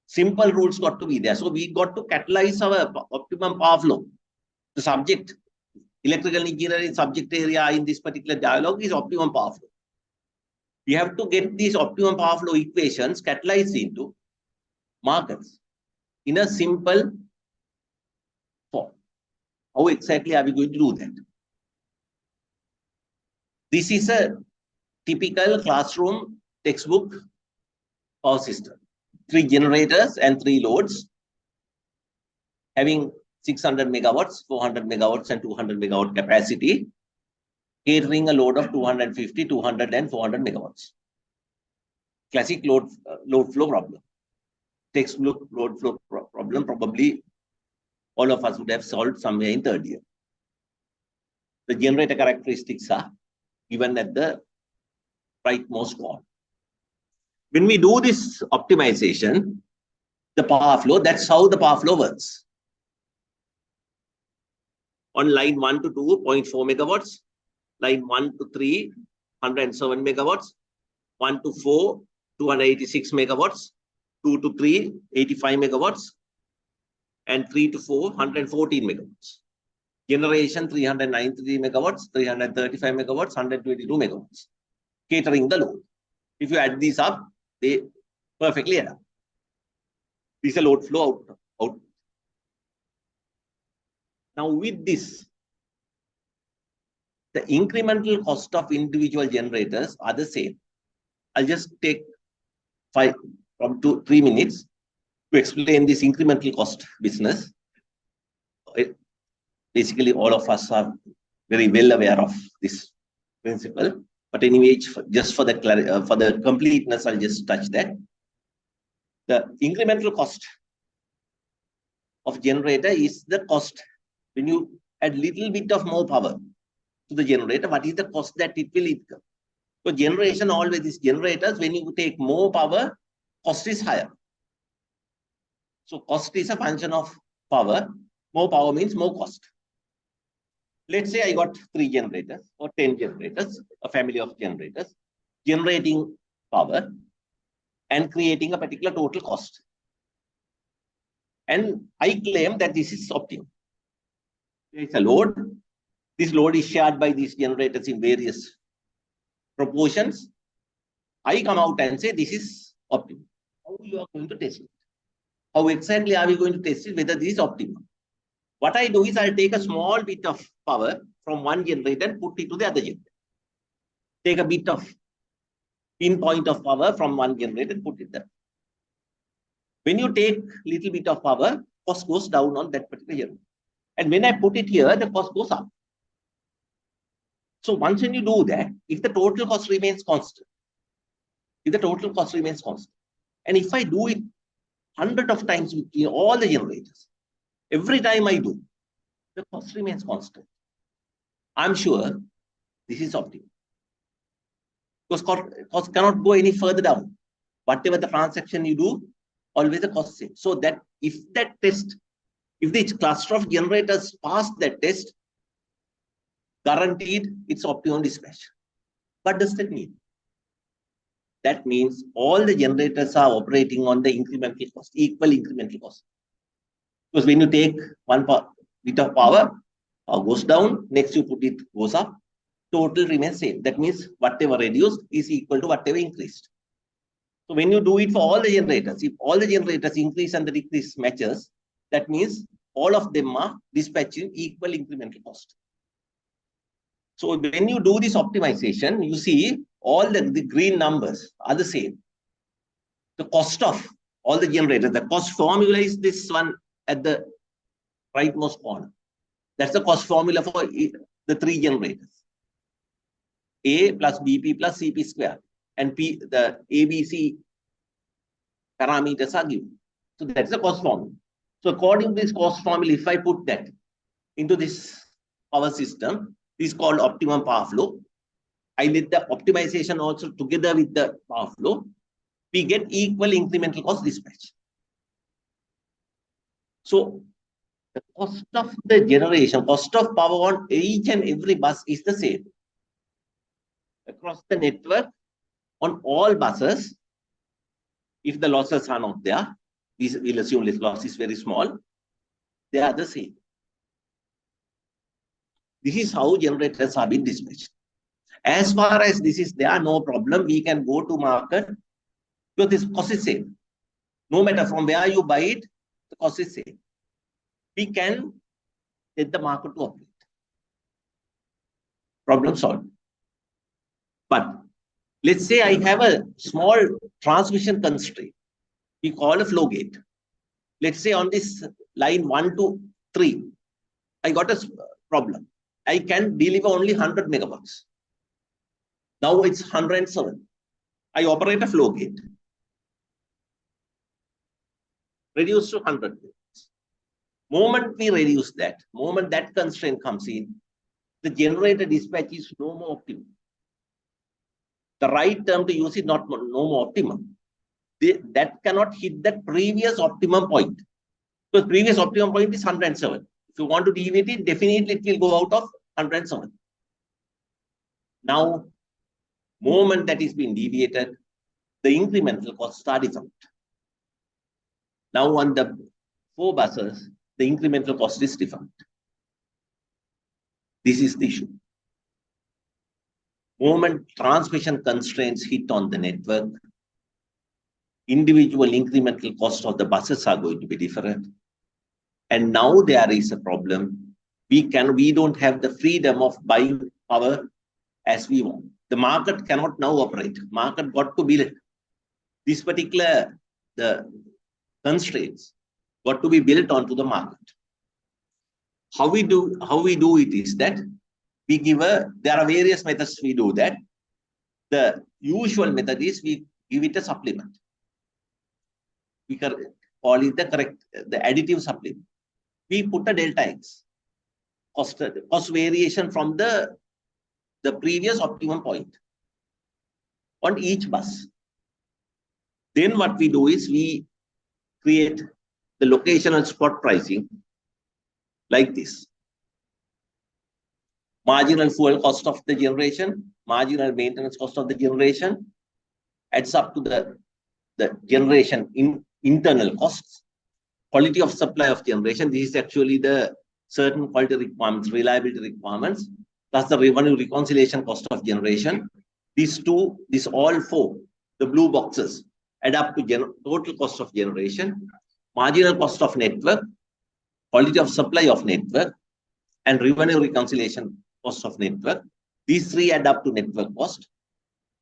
Simple rules got to be there. So we got to catalyze our optimum power flow. The subject, electrical engineering subject area in this particular dialogue is optimum power flow. We have to get these optimum power flow equations catalyzed into markets in a simple form. How exactly are we going to do that? This is a typical classroom textbook power system. 3 generators and 3 loads having 600 megawatts, 400 megawatts and 200 megawatt capacity, catering a load of 250, 200 and 400 megawatts. Classic load flow problem. Textbook load flow problem probably all of us would have solved somewhere in 3rd year. The generator characteristics are given at the rightmost corner. When we do this optimization, the power flow, that's how the power flow works. On line 1 to 2, 0.4 megawatts, line 1 to 3, 107 megawatts, 1 to 4, 286 megawatts, 2 to 3, 85 megawatts, and 3 to 4, 114 megawatts. Generation 393 megawatts, 335 megawatts, 122 megawatts, catering the load. If you add these up, they perfectly add up. This is a load flow out. Now with this, the incremental cost of individual generators are the same. I'll just take 3 minutes to explain this incremental cost business. Basically, all of us are very well aware of this principle. But anyway, just for the completeness, I'll just touch that. The incremental cost of generator is the cost when you add little bit of more power to the generator. What is the cost that it will incur? So generation always is generators. When you take more power, cost is higher. So cost is a function of power. More power means more cost. Let's say I got 3 generators or 10 generators, a family of generators, generating power and creating a particular total cost. And I claim that this is optimum. There is a load. This load is shared by these generators in various proportions. I come out and say this is optimum. How you are going to test it? How exactly are we going to test it whether this is optimum? What I do is I'll take a small bit of power from one generator and put it to the other generator. Take a bit of pinpoint of power from one generator and put it there. When you take little bit of power, cost goes down on that particular generator. And when I put it here, the cost goes up. So once when you do that, if the total cost remains constant, and if I do it 100 of times in all the generators, every time I do, the cost remains constant. I'm sure this is optimal. Because cost cannot go any further down. Whatever the transaction you do, always the cost same. So that if the cluster of generators pass that test, guaranteed it's optimum dispatch. What does that mean? That means all the generators are operating on the incremental cost, equal incremental cost. Because when you take one bit of power goes down, next you put it goes up, total remains same. That means whatever reduced is equal to whatever increased. So when you do it for all the generators, if all the generators increase and the decrease matches, that means all of them are dispatching equal incremental cost. So when you do this optimization, you see all the green numbers are the same. The cost of all the generators, the cost formula is this one at the rightmost corner. That's the cost formula for the three generators. A plus BP plus CP square. And P, the ABC parameters are given. So that's the cost formula. So according to this cost formula, if I put that into this power system, this is called optimum power flow. I let the optimization also together with the power flow, we get equal incremental cost dispatch. So the cost of the generation, cost of power on each and every bus is the same. Across the network, on all buses, if the losses are not there, we'll assume this loss is very small, they are the same. This is how generators are being dispatched. As far as this is there, no problem. We can go to market because this cost is same. No matter from where you buy it, the cost is same. We can let the market to operate. Problem solved. But let's say I have a small transmission constraint. We call a flow gate. Let's say on this line 1 to 3, I got a problem. I can deliver only 100 megawatts. Now it's 107. I operate a flow gate. Reduce to 100 megawatts. Moment we reduce that, moment that constraint comes in, the generator dispatch is no more optimum. The right term to use is no more optimum. That cannot hit that previous optimum point. Because previous optimum point is 107. If you want to deviate it, definitely it will go out of 107. Now, moment that is being deviated, the incremental costs are different. Now on the 4 buses, the incremental cost is different. This is the issue. Moment transmission constraints hit on the network, individual incremental cost of the buses are going to be different. And now there is a problem. We don't have the freedom of buying power as we want. The market cannot now operate. Market got to build this particular the constraints got to be built onto the market. How we do it is that we give there are various methods we do that. The usual method is we give it a supplement. We call it the additive supplement. We put a delta X, cost variation from the previous optimum point on each bus. Then what we do is we create the locational spot pricing like this. Marginal fuel cost of the generation, marginal maintenance cost of the generation adds up to the generation internal costs, quality of supply of generation. This is actually the certain quality requirements, reliability requirements, plus the revenue reconciliation cost of generation. These all 4, the blue boxes, add up to total cost of generation, marginal cost of network, quality of supply of network, and revenue reconciliation cost of network. These three add up to network cost.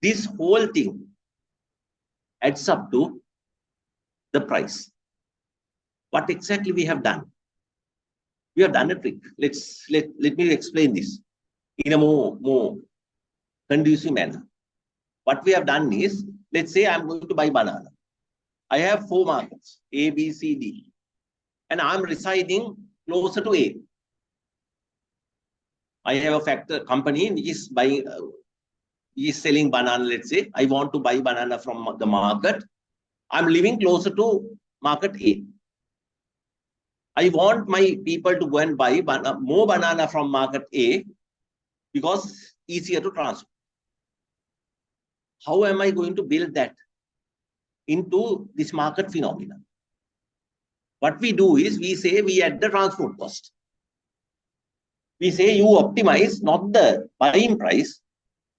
This whole thing adds up to the price. What exactly we have done? We have done a trick. Let me explain this in a more conducive manner. What we have done is, let's say I'm going to buy banana. I have 4 markets, A, B, C, D, and I'm residing closer to A. I have a company which is buying, is selling banana. Let's say I want to buy banana from the market. I'm living closer to market A. I want my people to go and buy more banana from market A because easier to transport. How am I going to build that into this market phenomenon? What we do is we say we add the transport cost. We say you optimize not the buying price,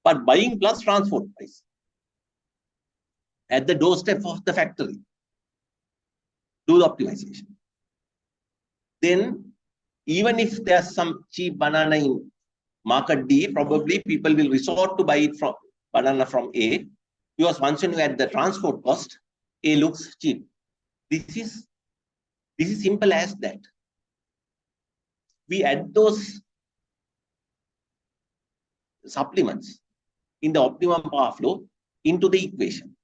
but buying plus transport price at the doorstep of the factory. Do the optimization. Then, even if there's some cheap banana in market D, probably people will resort to buy it from banana from A, because once you add the transport cost, A looks cheap. This is simple as that. We add those supplements in the optimum power flow into the equation.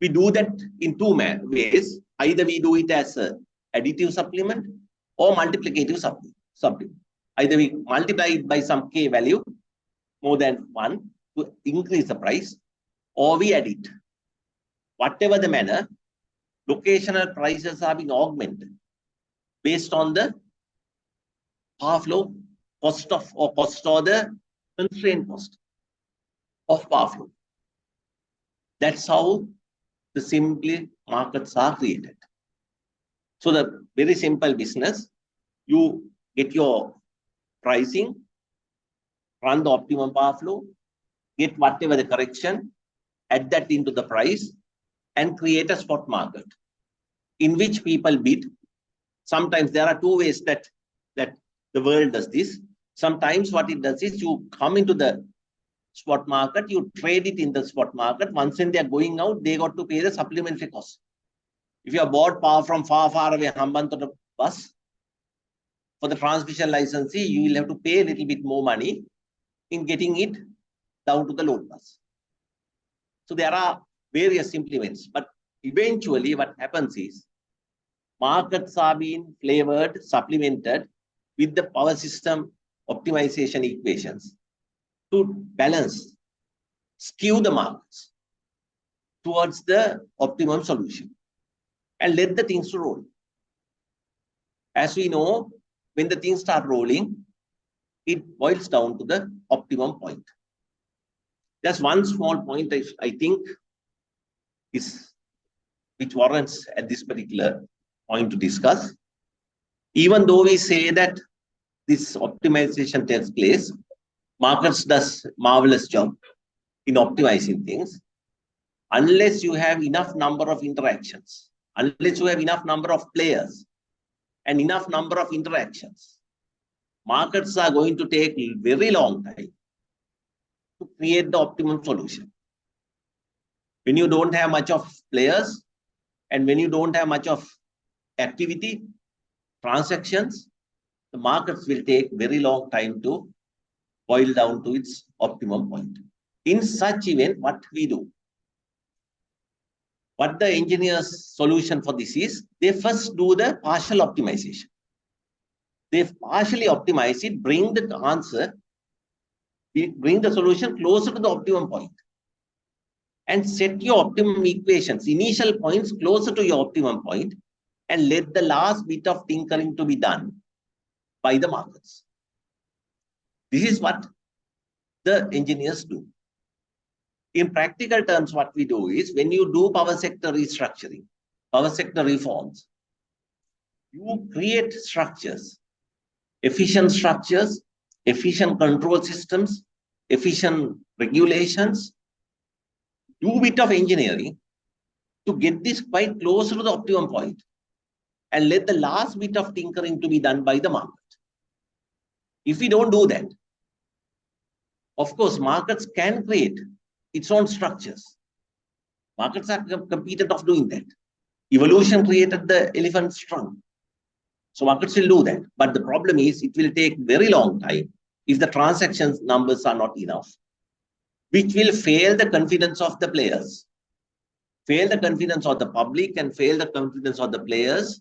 We do that in 2 ways. Either we do it as an additive supplement or multiplicative supplement. Either we multiply it by some K value more than 1 to increase the price, or we add it. Whatever the manner, locational prices are being augmented based on the power flow cost or the constraint cost of power flow. That's how the simply markets are created. So the very simple business, you get your pricing, run the optimum power flow, get whatever the correction, add that into the price, and create a spot market in which people bid. Sometimes there are 2 ways that the world does this. Sometimes what it does is you come into the spot market, you trade it in the spot market. Once when they are going out, they got to pay the supplementary cost. If you have bought power from far away, Hambantota bus, for the transmission licensee, you will have to pay a little bit more money in getting it down to the load bus. So there are various implements, but eventually what happens is markets are being flavored, supplemented with the power system optimization equations to balance, skew the markets towards the optimum solution and let the things to roll. As we know, when the things start rolling, it boils down to the optimum point. There's one small point I think which warrants at this particular point to discuss. Even though we say that this optimization takes place, markets does marvelous job in optimizing things. Unless you have enough number of interactions, unless you have enough number of players and enough number of interactions, markets are going to take a very long time to create the optimum solution. When you don't have much of players and when you don't have much of activity, transactions, the markets will take very long time to boil down to its optimum point. In such event, what we do? What the engineer's solution for this is, they first do the partial optimization. They partially optimize it, bring the answer, bring the solution closer to the optimum point, and set your optimum equations, initial points closer to your optimum point, and let the last bit of tinkering to be done by the markets. This is what the engineers do. In practical terms, what we do is when you do power sector restructuring, power sector reforms, you create structures, efficient control systems, efficient regulations, do a bit of engineering to get this quite close to the optimum point and let the last bit of tinkering to be done by the market. If we don't do that, of course, markets can create its own structures. Markets are competent of doing that. Evolution created the elephant's trunk. So markets will do that. But the problem is it will take very long time if the transactions numbers are not enough, which will fail the confidence of the players, fail the confidence of the public, and fail the confidence of the players,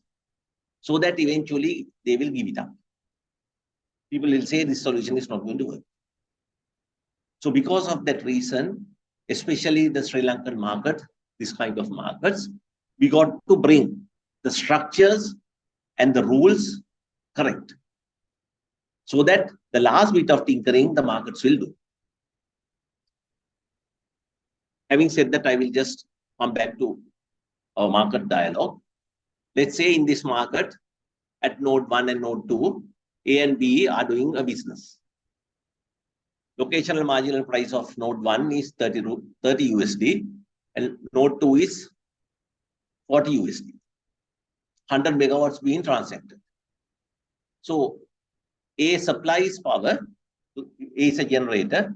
so that eventually they will give it up. People will say this solution is not going to work. So because of that reason, especially the Sri Lankan market, this kind of markets, we got to bring the structures and the rules correct, so that the last bit of tinkering the markets will do. Having said that, I will just come back to our market dialogue. Let's say in this market, at node 1 and node 2, A and B are doing a business. Locational marginal price of node 1 is 30 USD and node 2 is 40 USD. 100 megawatts being transacted. So A supplies power, A is a generator,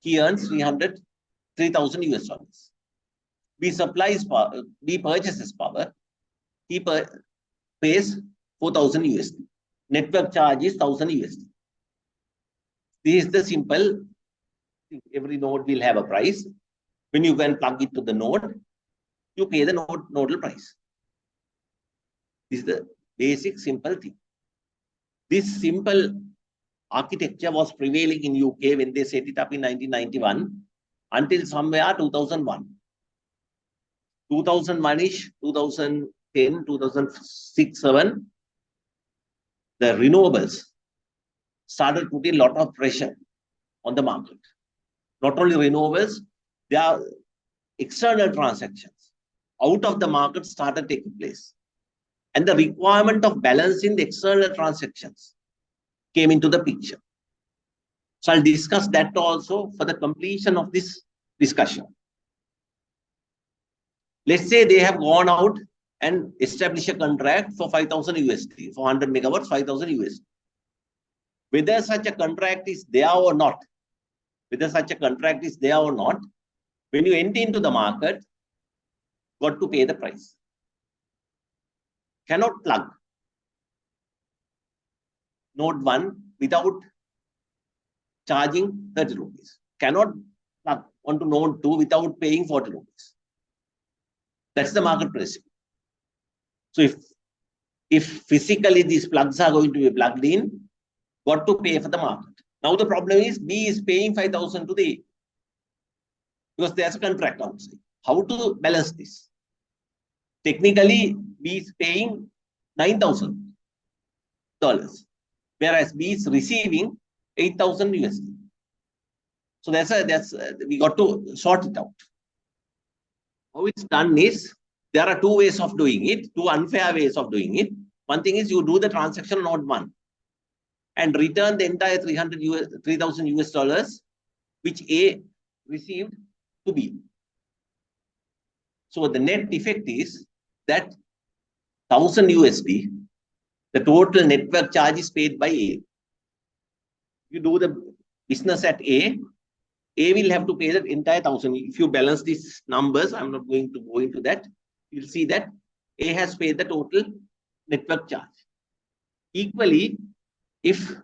he earns 3,000 US dollars. B supplies power, B purchases power, he pays 4,000 USD. Network charge is 1,000 USD. This is the simple, every node will have a price. When you can plug it to the node, you pay the nodal price. This is the basic simple thing. This simple architecture was prevailing in UK when they set it up in 1991 until somewhere 2001. 2001-ish, 2010, 2006, 7, the renewables started putting a lot of pressure on the market. Not only renewables, there are external transactions out of the market started taking place. And the requirement of balancing the external transactions came into the picture. So I'll discuss that also for the completion of this discussion. Let's say they have gone out and established a contract for 5,000 USD, for 100 megawatts, 5,000 USD. Whether such a contract is there or not, when you enter into the market, got to pay the price. Cannot plug node 1 without charging 30 rupees. Cannot plug onto node 2 without paying 40 rupees. That's the market principle. So if physically these plugs are going to be plugged in, got to pay for the market. Now the problem is B is paying 5,000 to the A, because there's a contract outside. How to balance this? Technically, B is paying $9,000, whereas B is receiving 8,000 USD. So we got to sort it out. How it's done is, there are two ways of doing it, two unfair ways of doing it. One thing is you do the transaction on node 1 and return the entire 3,000 US dollars, which A received to B. So the net effect is that 1,000 USD, the total network charge is paid by A. You do the business at A will have to pay the entire 1,000. If you balance these numbers, I'm not going to go into that. You'll see that A has paid the total network charge. Equally, if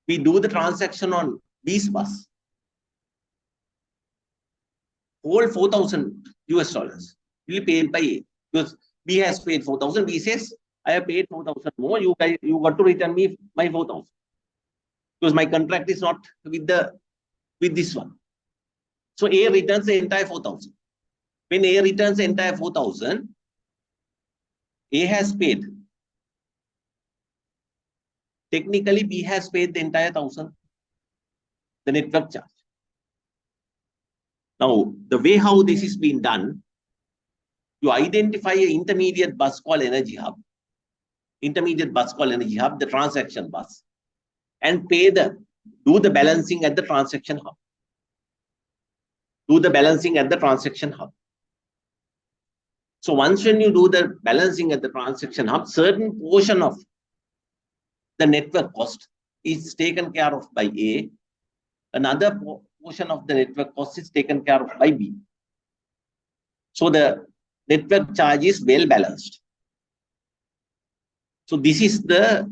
we do the transaction on B's bus, whole 4,000 US dollars will be paid by A, because B has paid 4,000. B says, I have paid 4,000 more. You got to return me my 4,000, because my contract is not with this one. So A returns the entire 4,000. When A returns the entire 4,000, A has paid. Technically, B has paid the entire 1,000, the network charge. Now, the way how this is being done, you identify an intermediate bus called energy hub, the transaction bus, and do the balancing at the transaction hub. So once when you do the balancing at the transaction hub, certain portion of the network cost is taken care of by A, another portion of the network cost is taken care of by B. So the network charge is well balanced. So this is the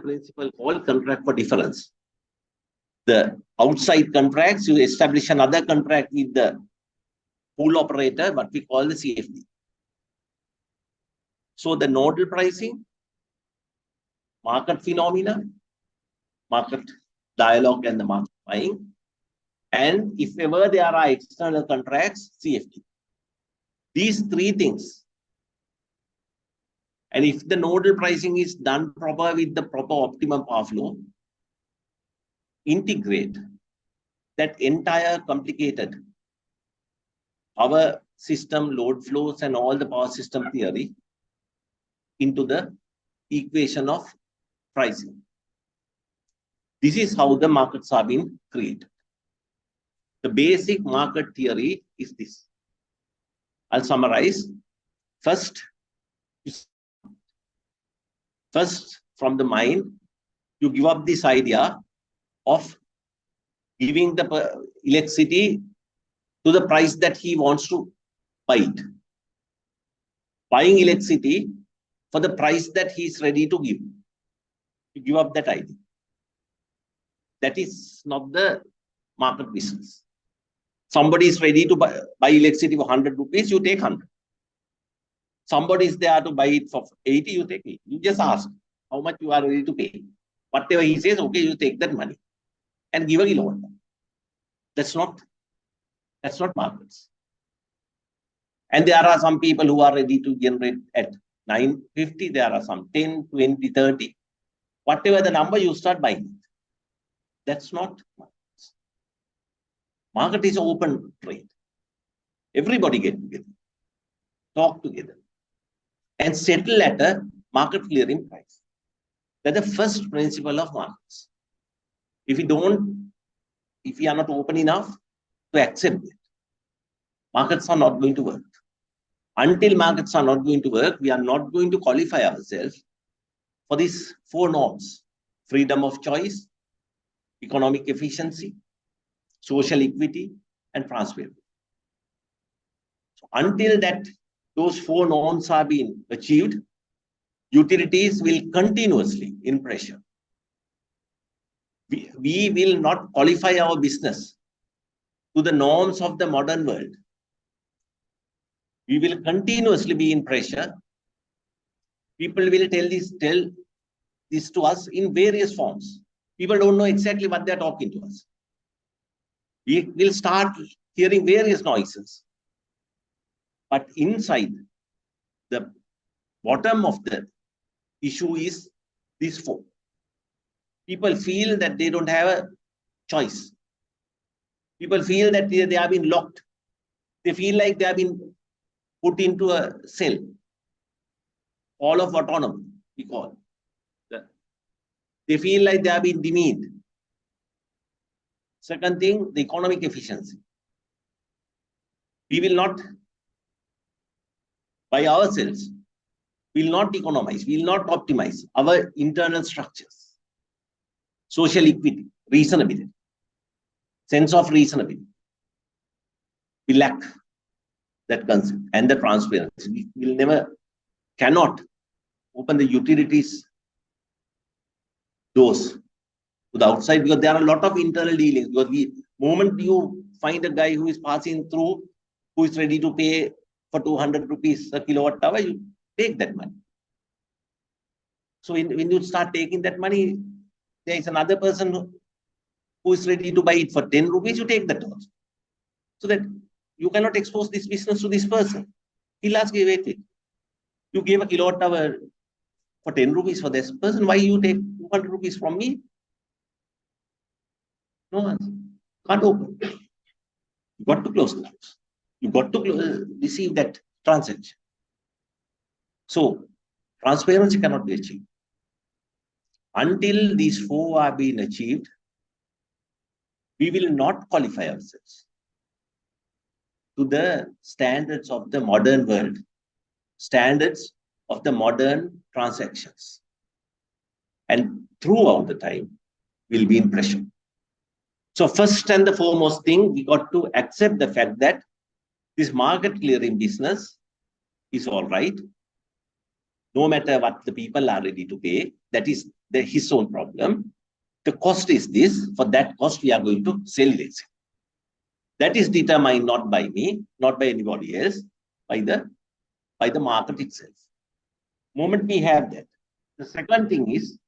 principle called contract for difference. The outside contracts, you establish another contract with the pool operator, what we call the CFD. So the nodal pricing, market phenomena, market dialogue and the market buying, and if ever there are external contracts, CFD. These three things. And if the nodal pricing is done proper with the proper optimum power flow, integrate that entire complicated power system, load flows, and all the power system theory into the equation of pricing. This is how the markets are being created. The basic market theory is this. I'll summarize. First, from the mind, you give up this idea of giving the electricity to the price that he wants to buy it. Buying electricity for the price that he is ready to give. You give up that idea. That is not the market business. Somebody is ready to buy electricity for 100 rupees, you take 100. Somebody is there to buy it for 80, you take 80. You just ask how much you are ready to pay. Whatever he says, okay, you take that money and give a kilowatt. That's not markets. And there are some people who are ready to generate at 950. There are some 10, 20, 30. Whatever the number, you start buying it. That's not markets. Market is open trade. Everybody get together, talk together, and settle at a market clearing price. That's the first principle of markets. If we are not open enough to accept it, markets are not going to work. Until markets are not going to work, we are not going to qualify ourselves for these 4 norms: freedom of choice, economic efficiency, social equity, and transparency. So until those 4 norms are being achieved, utilities will continuously in pressure. We will not qualify our business to the norms of the modern world. We will continuously be in pressure. People will tell this to us in various forms. People don't know exactly what they're talking to us. We will start hearing various noises. But inside, the bottom of the issue is these 4. People feel that they don't have a choice. People feel that they have been locked. They feel like they have been put into a cell. All of autonomy, we call. They feel like they have been demeaned. Second thing, the economic efficiency. We will not, by ourselves, we will not economize, we will not optimize our internal structures. Social equity, reasonability, sense of reasonability. We lack that concept and the transparency. We will never, cannot open the utilities doors to the outside, because there are a lot of internal dealings. Because the moment you find a guy who is passing through, who is ready to pay for 200 rupees a kilowatt hour, you take that money. So when you start taking that money, there is another person who is ready to buy it for 10 rupees, you take that also. So that you cannot expose this business to this person. He'll ask you, wait. You gave a kilowatt hour for 10 rupees for this person. Why you take 200 rupees from me? No answer. Can't open. You got to close the house. You got to receive that transaction. So transparency cannot be achieved. Until these 4 are being achieved, we will not qualify ourselves to the standards of the modern world, standards of the modern transactions. And throughout the time, will be in pressure. So first and the foremost thing, we got to accept the fact that this market clearing business is all right. No matter what the people are ready to pay, that is his own problem. The cost is this. For that cost, we are going to sell it. That is determined not by me, not by anybody else, by the market itself. Moment we have that. The second thing is,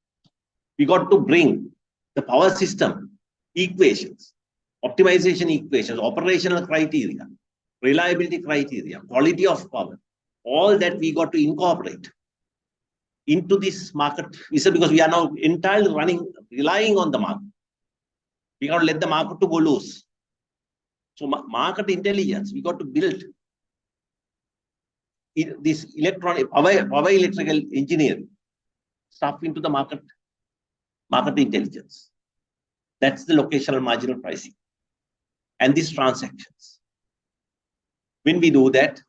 we got to bring the power system equations, optimization equations, operational criteria, reliability criteria, quality of power, all that we got to incorporate into this market. Because we are now entirely relying on the market. We got to let the market to go loose. So market intelligence, we got to build this power electrical engineering stuff into the market intelligence. That's the locational marginal pricing and these transactions. When we do that,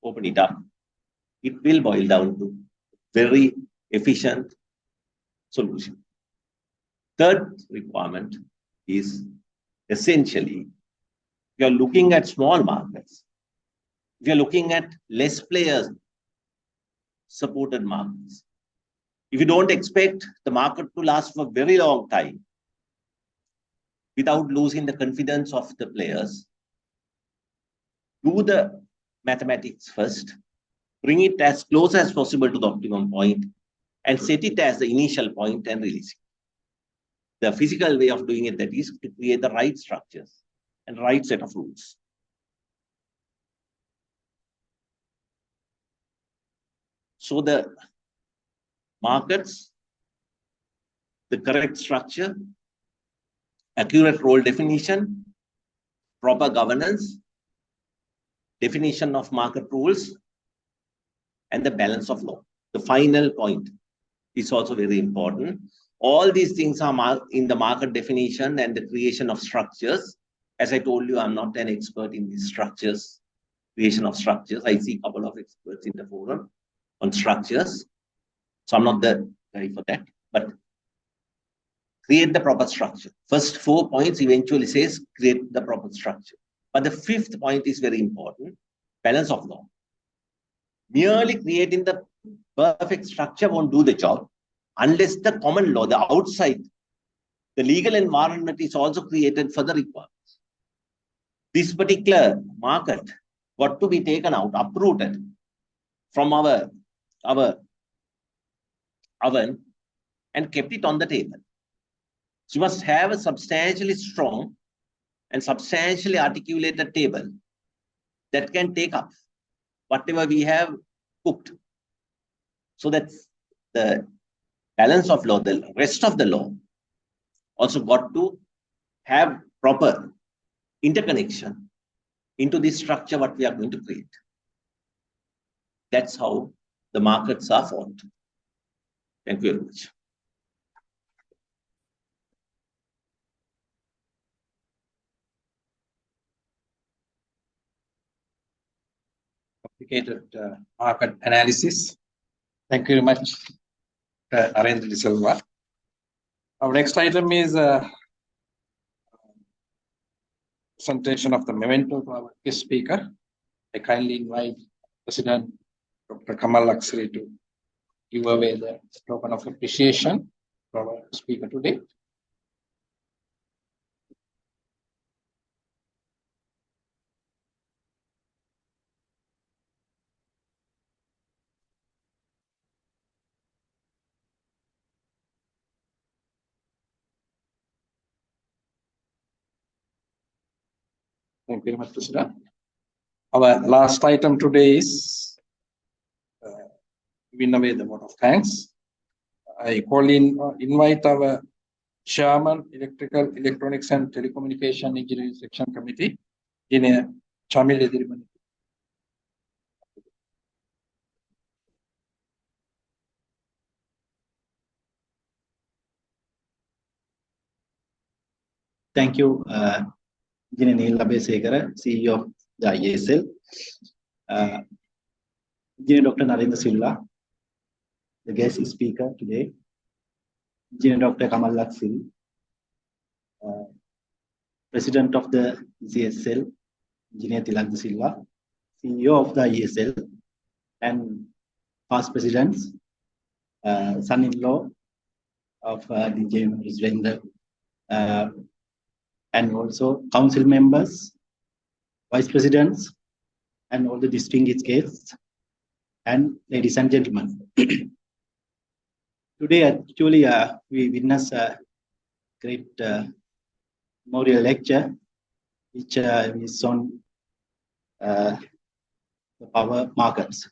open it up, it will boil down to very efficient solution. Third requirement is essentially, we are looking at small markets. We are looking at less players supported markets. If you don't expect the market to last for a very long time without losing the confidence of the players, do the mathematics first, bring it as close as possible to the optimum point, and set it as the initial point and release it. The physical way of doing it, that is to create the right structures and right set of rules. So the markets, the correct structure, accurate role definition, proper governance, definition of market rules, and the balance of law. The final point is also very important. All these things are in the market definition and the creation of structures. As I told you, I'm not an expert in these structures, creation of structures. I see a couple of experts in the forum on structures. So I'm not the guy for that, but create the proper structure. First 4 points eventually says create the proper structure. But the 5th point is very important, balance of law. Merely creating the perfect structure won't do the job unless the common law, the outside, the legal environment is also created for the requirements. This particular market got to be taken out, uprooted from our oven and kept it on the table. So you must have a substantially strong and substantially articulated table that can take up whatever we have cooked. So that the balance of law, the rest of the law, also got to have proper interconnection into this structure what we are going to create. That's how the markets are formed. Thank you very much. Complicated market analysis. Thank you very much, Narendra De Silva. Our next item is presentation of the memento to our guest speaker. I kindly invite President Dr. Wimalasurendra to give away the token of appreciation to our speaker today. Thank you very much, President. Our last item today is giving away the vote of thanks. I invite our Chairman, Electrical, Electronics and Telecommunication Engineering Section Committee, Engineer Chamil Edirimani. Thank you, Engineer Neil Labesekara, CEO of the ISL. Engineer Dr. Narendra Silva, the guest speaker today. Engineer Dr. Wimalasurendra, President of the ECSL, Engineer Tilak De Silva, CEO of the ESL, and past presidents, son-in-law of DJ Wimalasurendra, and also council members, vice presidents, and all the distinguished guests, and ladies and gentlemen. Today, actually, we witness a great memorial lecture, which is on the power markets.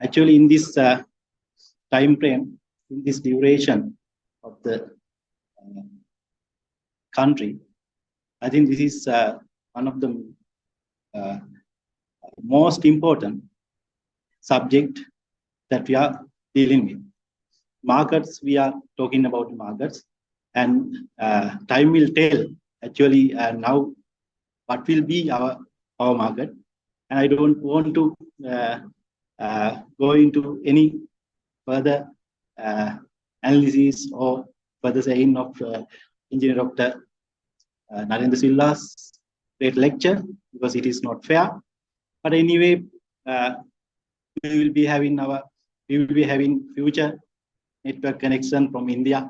Actually, in this time frame, in this duration of the country, I think this is one of the most important subject that we are dealing with. Markets, we are talking about markets, and time will tell actually now what will be our market. And I don't want to go into any further analysis or further saying of Engineer Dr. Narendra Silva's great lecture, because it is not fair. But anyway, we will be having future network connection from India.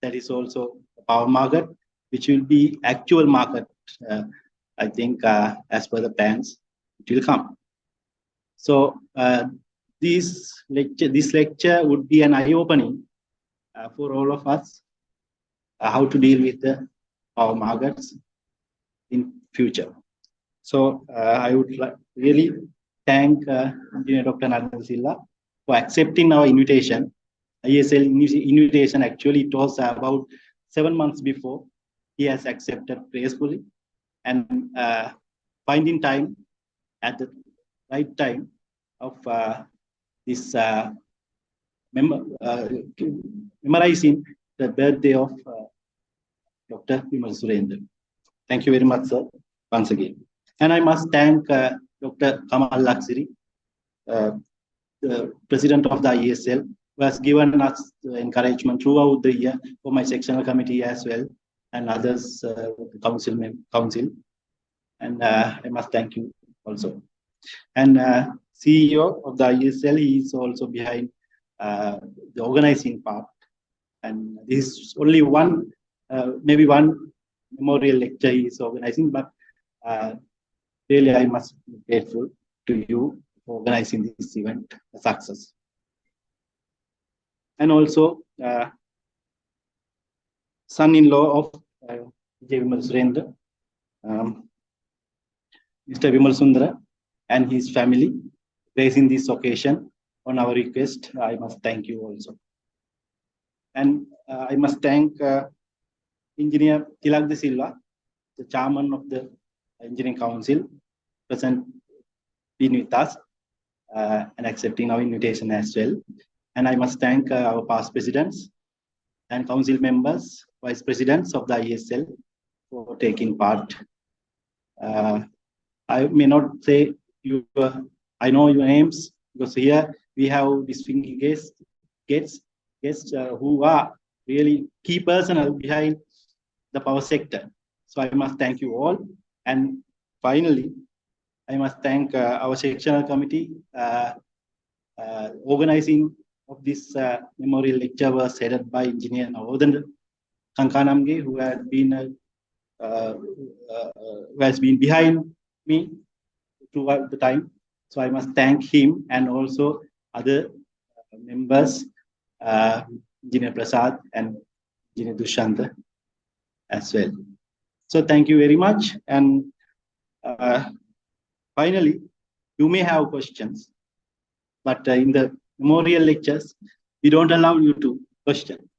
That is also a power market, which will be actual market. I think as per the plans, it will come. So this lecture would be an eye-opening for all of us how to deal with the power markets in future. So I would really thank Engineer Dr. Narendra Silva for accepting our invitation. ESL invitation, actually it was about 7 months before. He has accepted gracefully and finding time at the right time of this memorizing the birthday of Dr. Wimalasurendra. Thank you very much, sir, once again. And I must thank Dr. Wimalasurendra, the president of the ESL, who has given us encouragement throughout the year, for my sectional committee as well, and others, the council. And I must thank you also. And CEO of the ESL, he is also behind the organizing part. And this is only one, maybe one memorial lecture he is organizing, but really I must be grateful to you for organizing this event a success. And also son-in-law of DJ Wimalasurendra, Mr. Wimalasurendra, and his family, raising this occasion on our request. I must thank you also. And I must thank Engineer Tilak De Silva, the chairman of the Engineering Council, present being with us and accepting our invitation as well. And I must thank our past presidents and council members, vice presidents of the ESL for taking part. I may not say you, I know your names, because here we have distinguished guests who are really key personnel behind the power sector. So I must thank you all. And finally, I must thank our sectional committee. Organizing of this memorial lecture was headed by Engineer Navodhan Kankanamge, who has been behind me throughout the time. So I must thank him, and also other members, Engineer Prasad and Engineer Dushanta as well. So thank you very much. And finally, you may have questions, but in the memorial lectures, we don't allow you to question.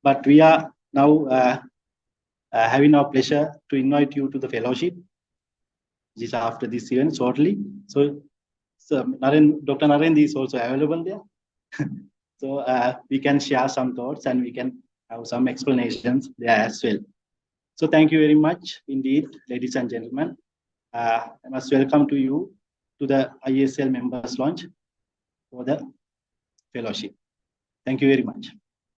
But we are now having our pleasure to invite you to the fellowship, which is after this event shortly. So Dr. Narendra is also available there. So we can share some thoughts and we can have some explanations there as well. So thank you very much indeed, ladies and gentlemen. I must welcome to you to the ISL members launch for the fellowship. Thank you very much.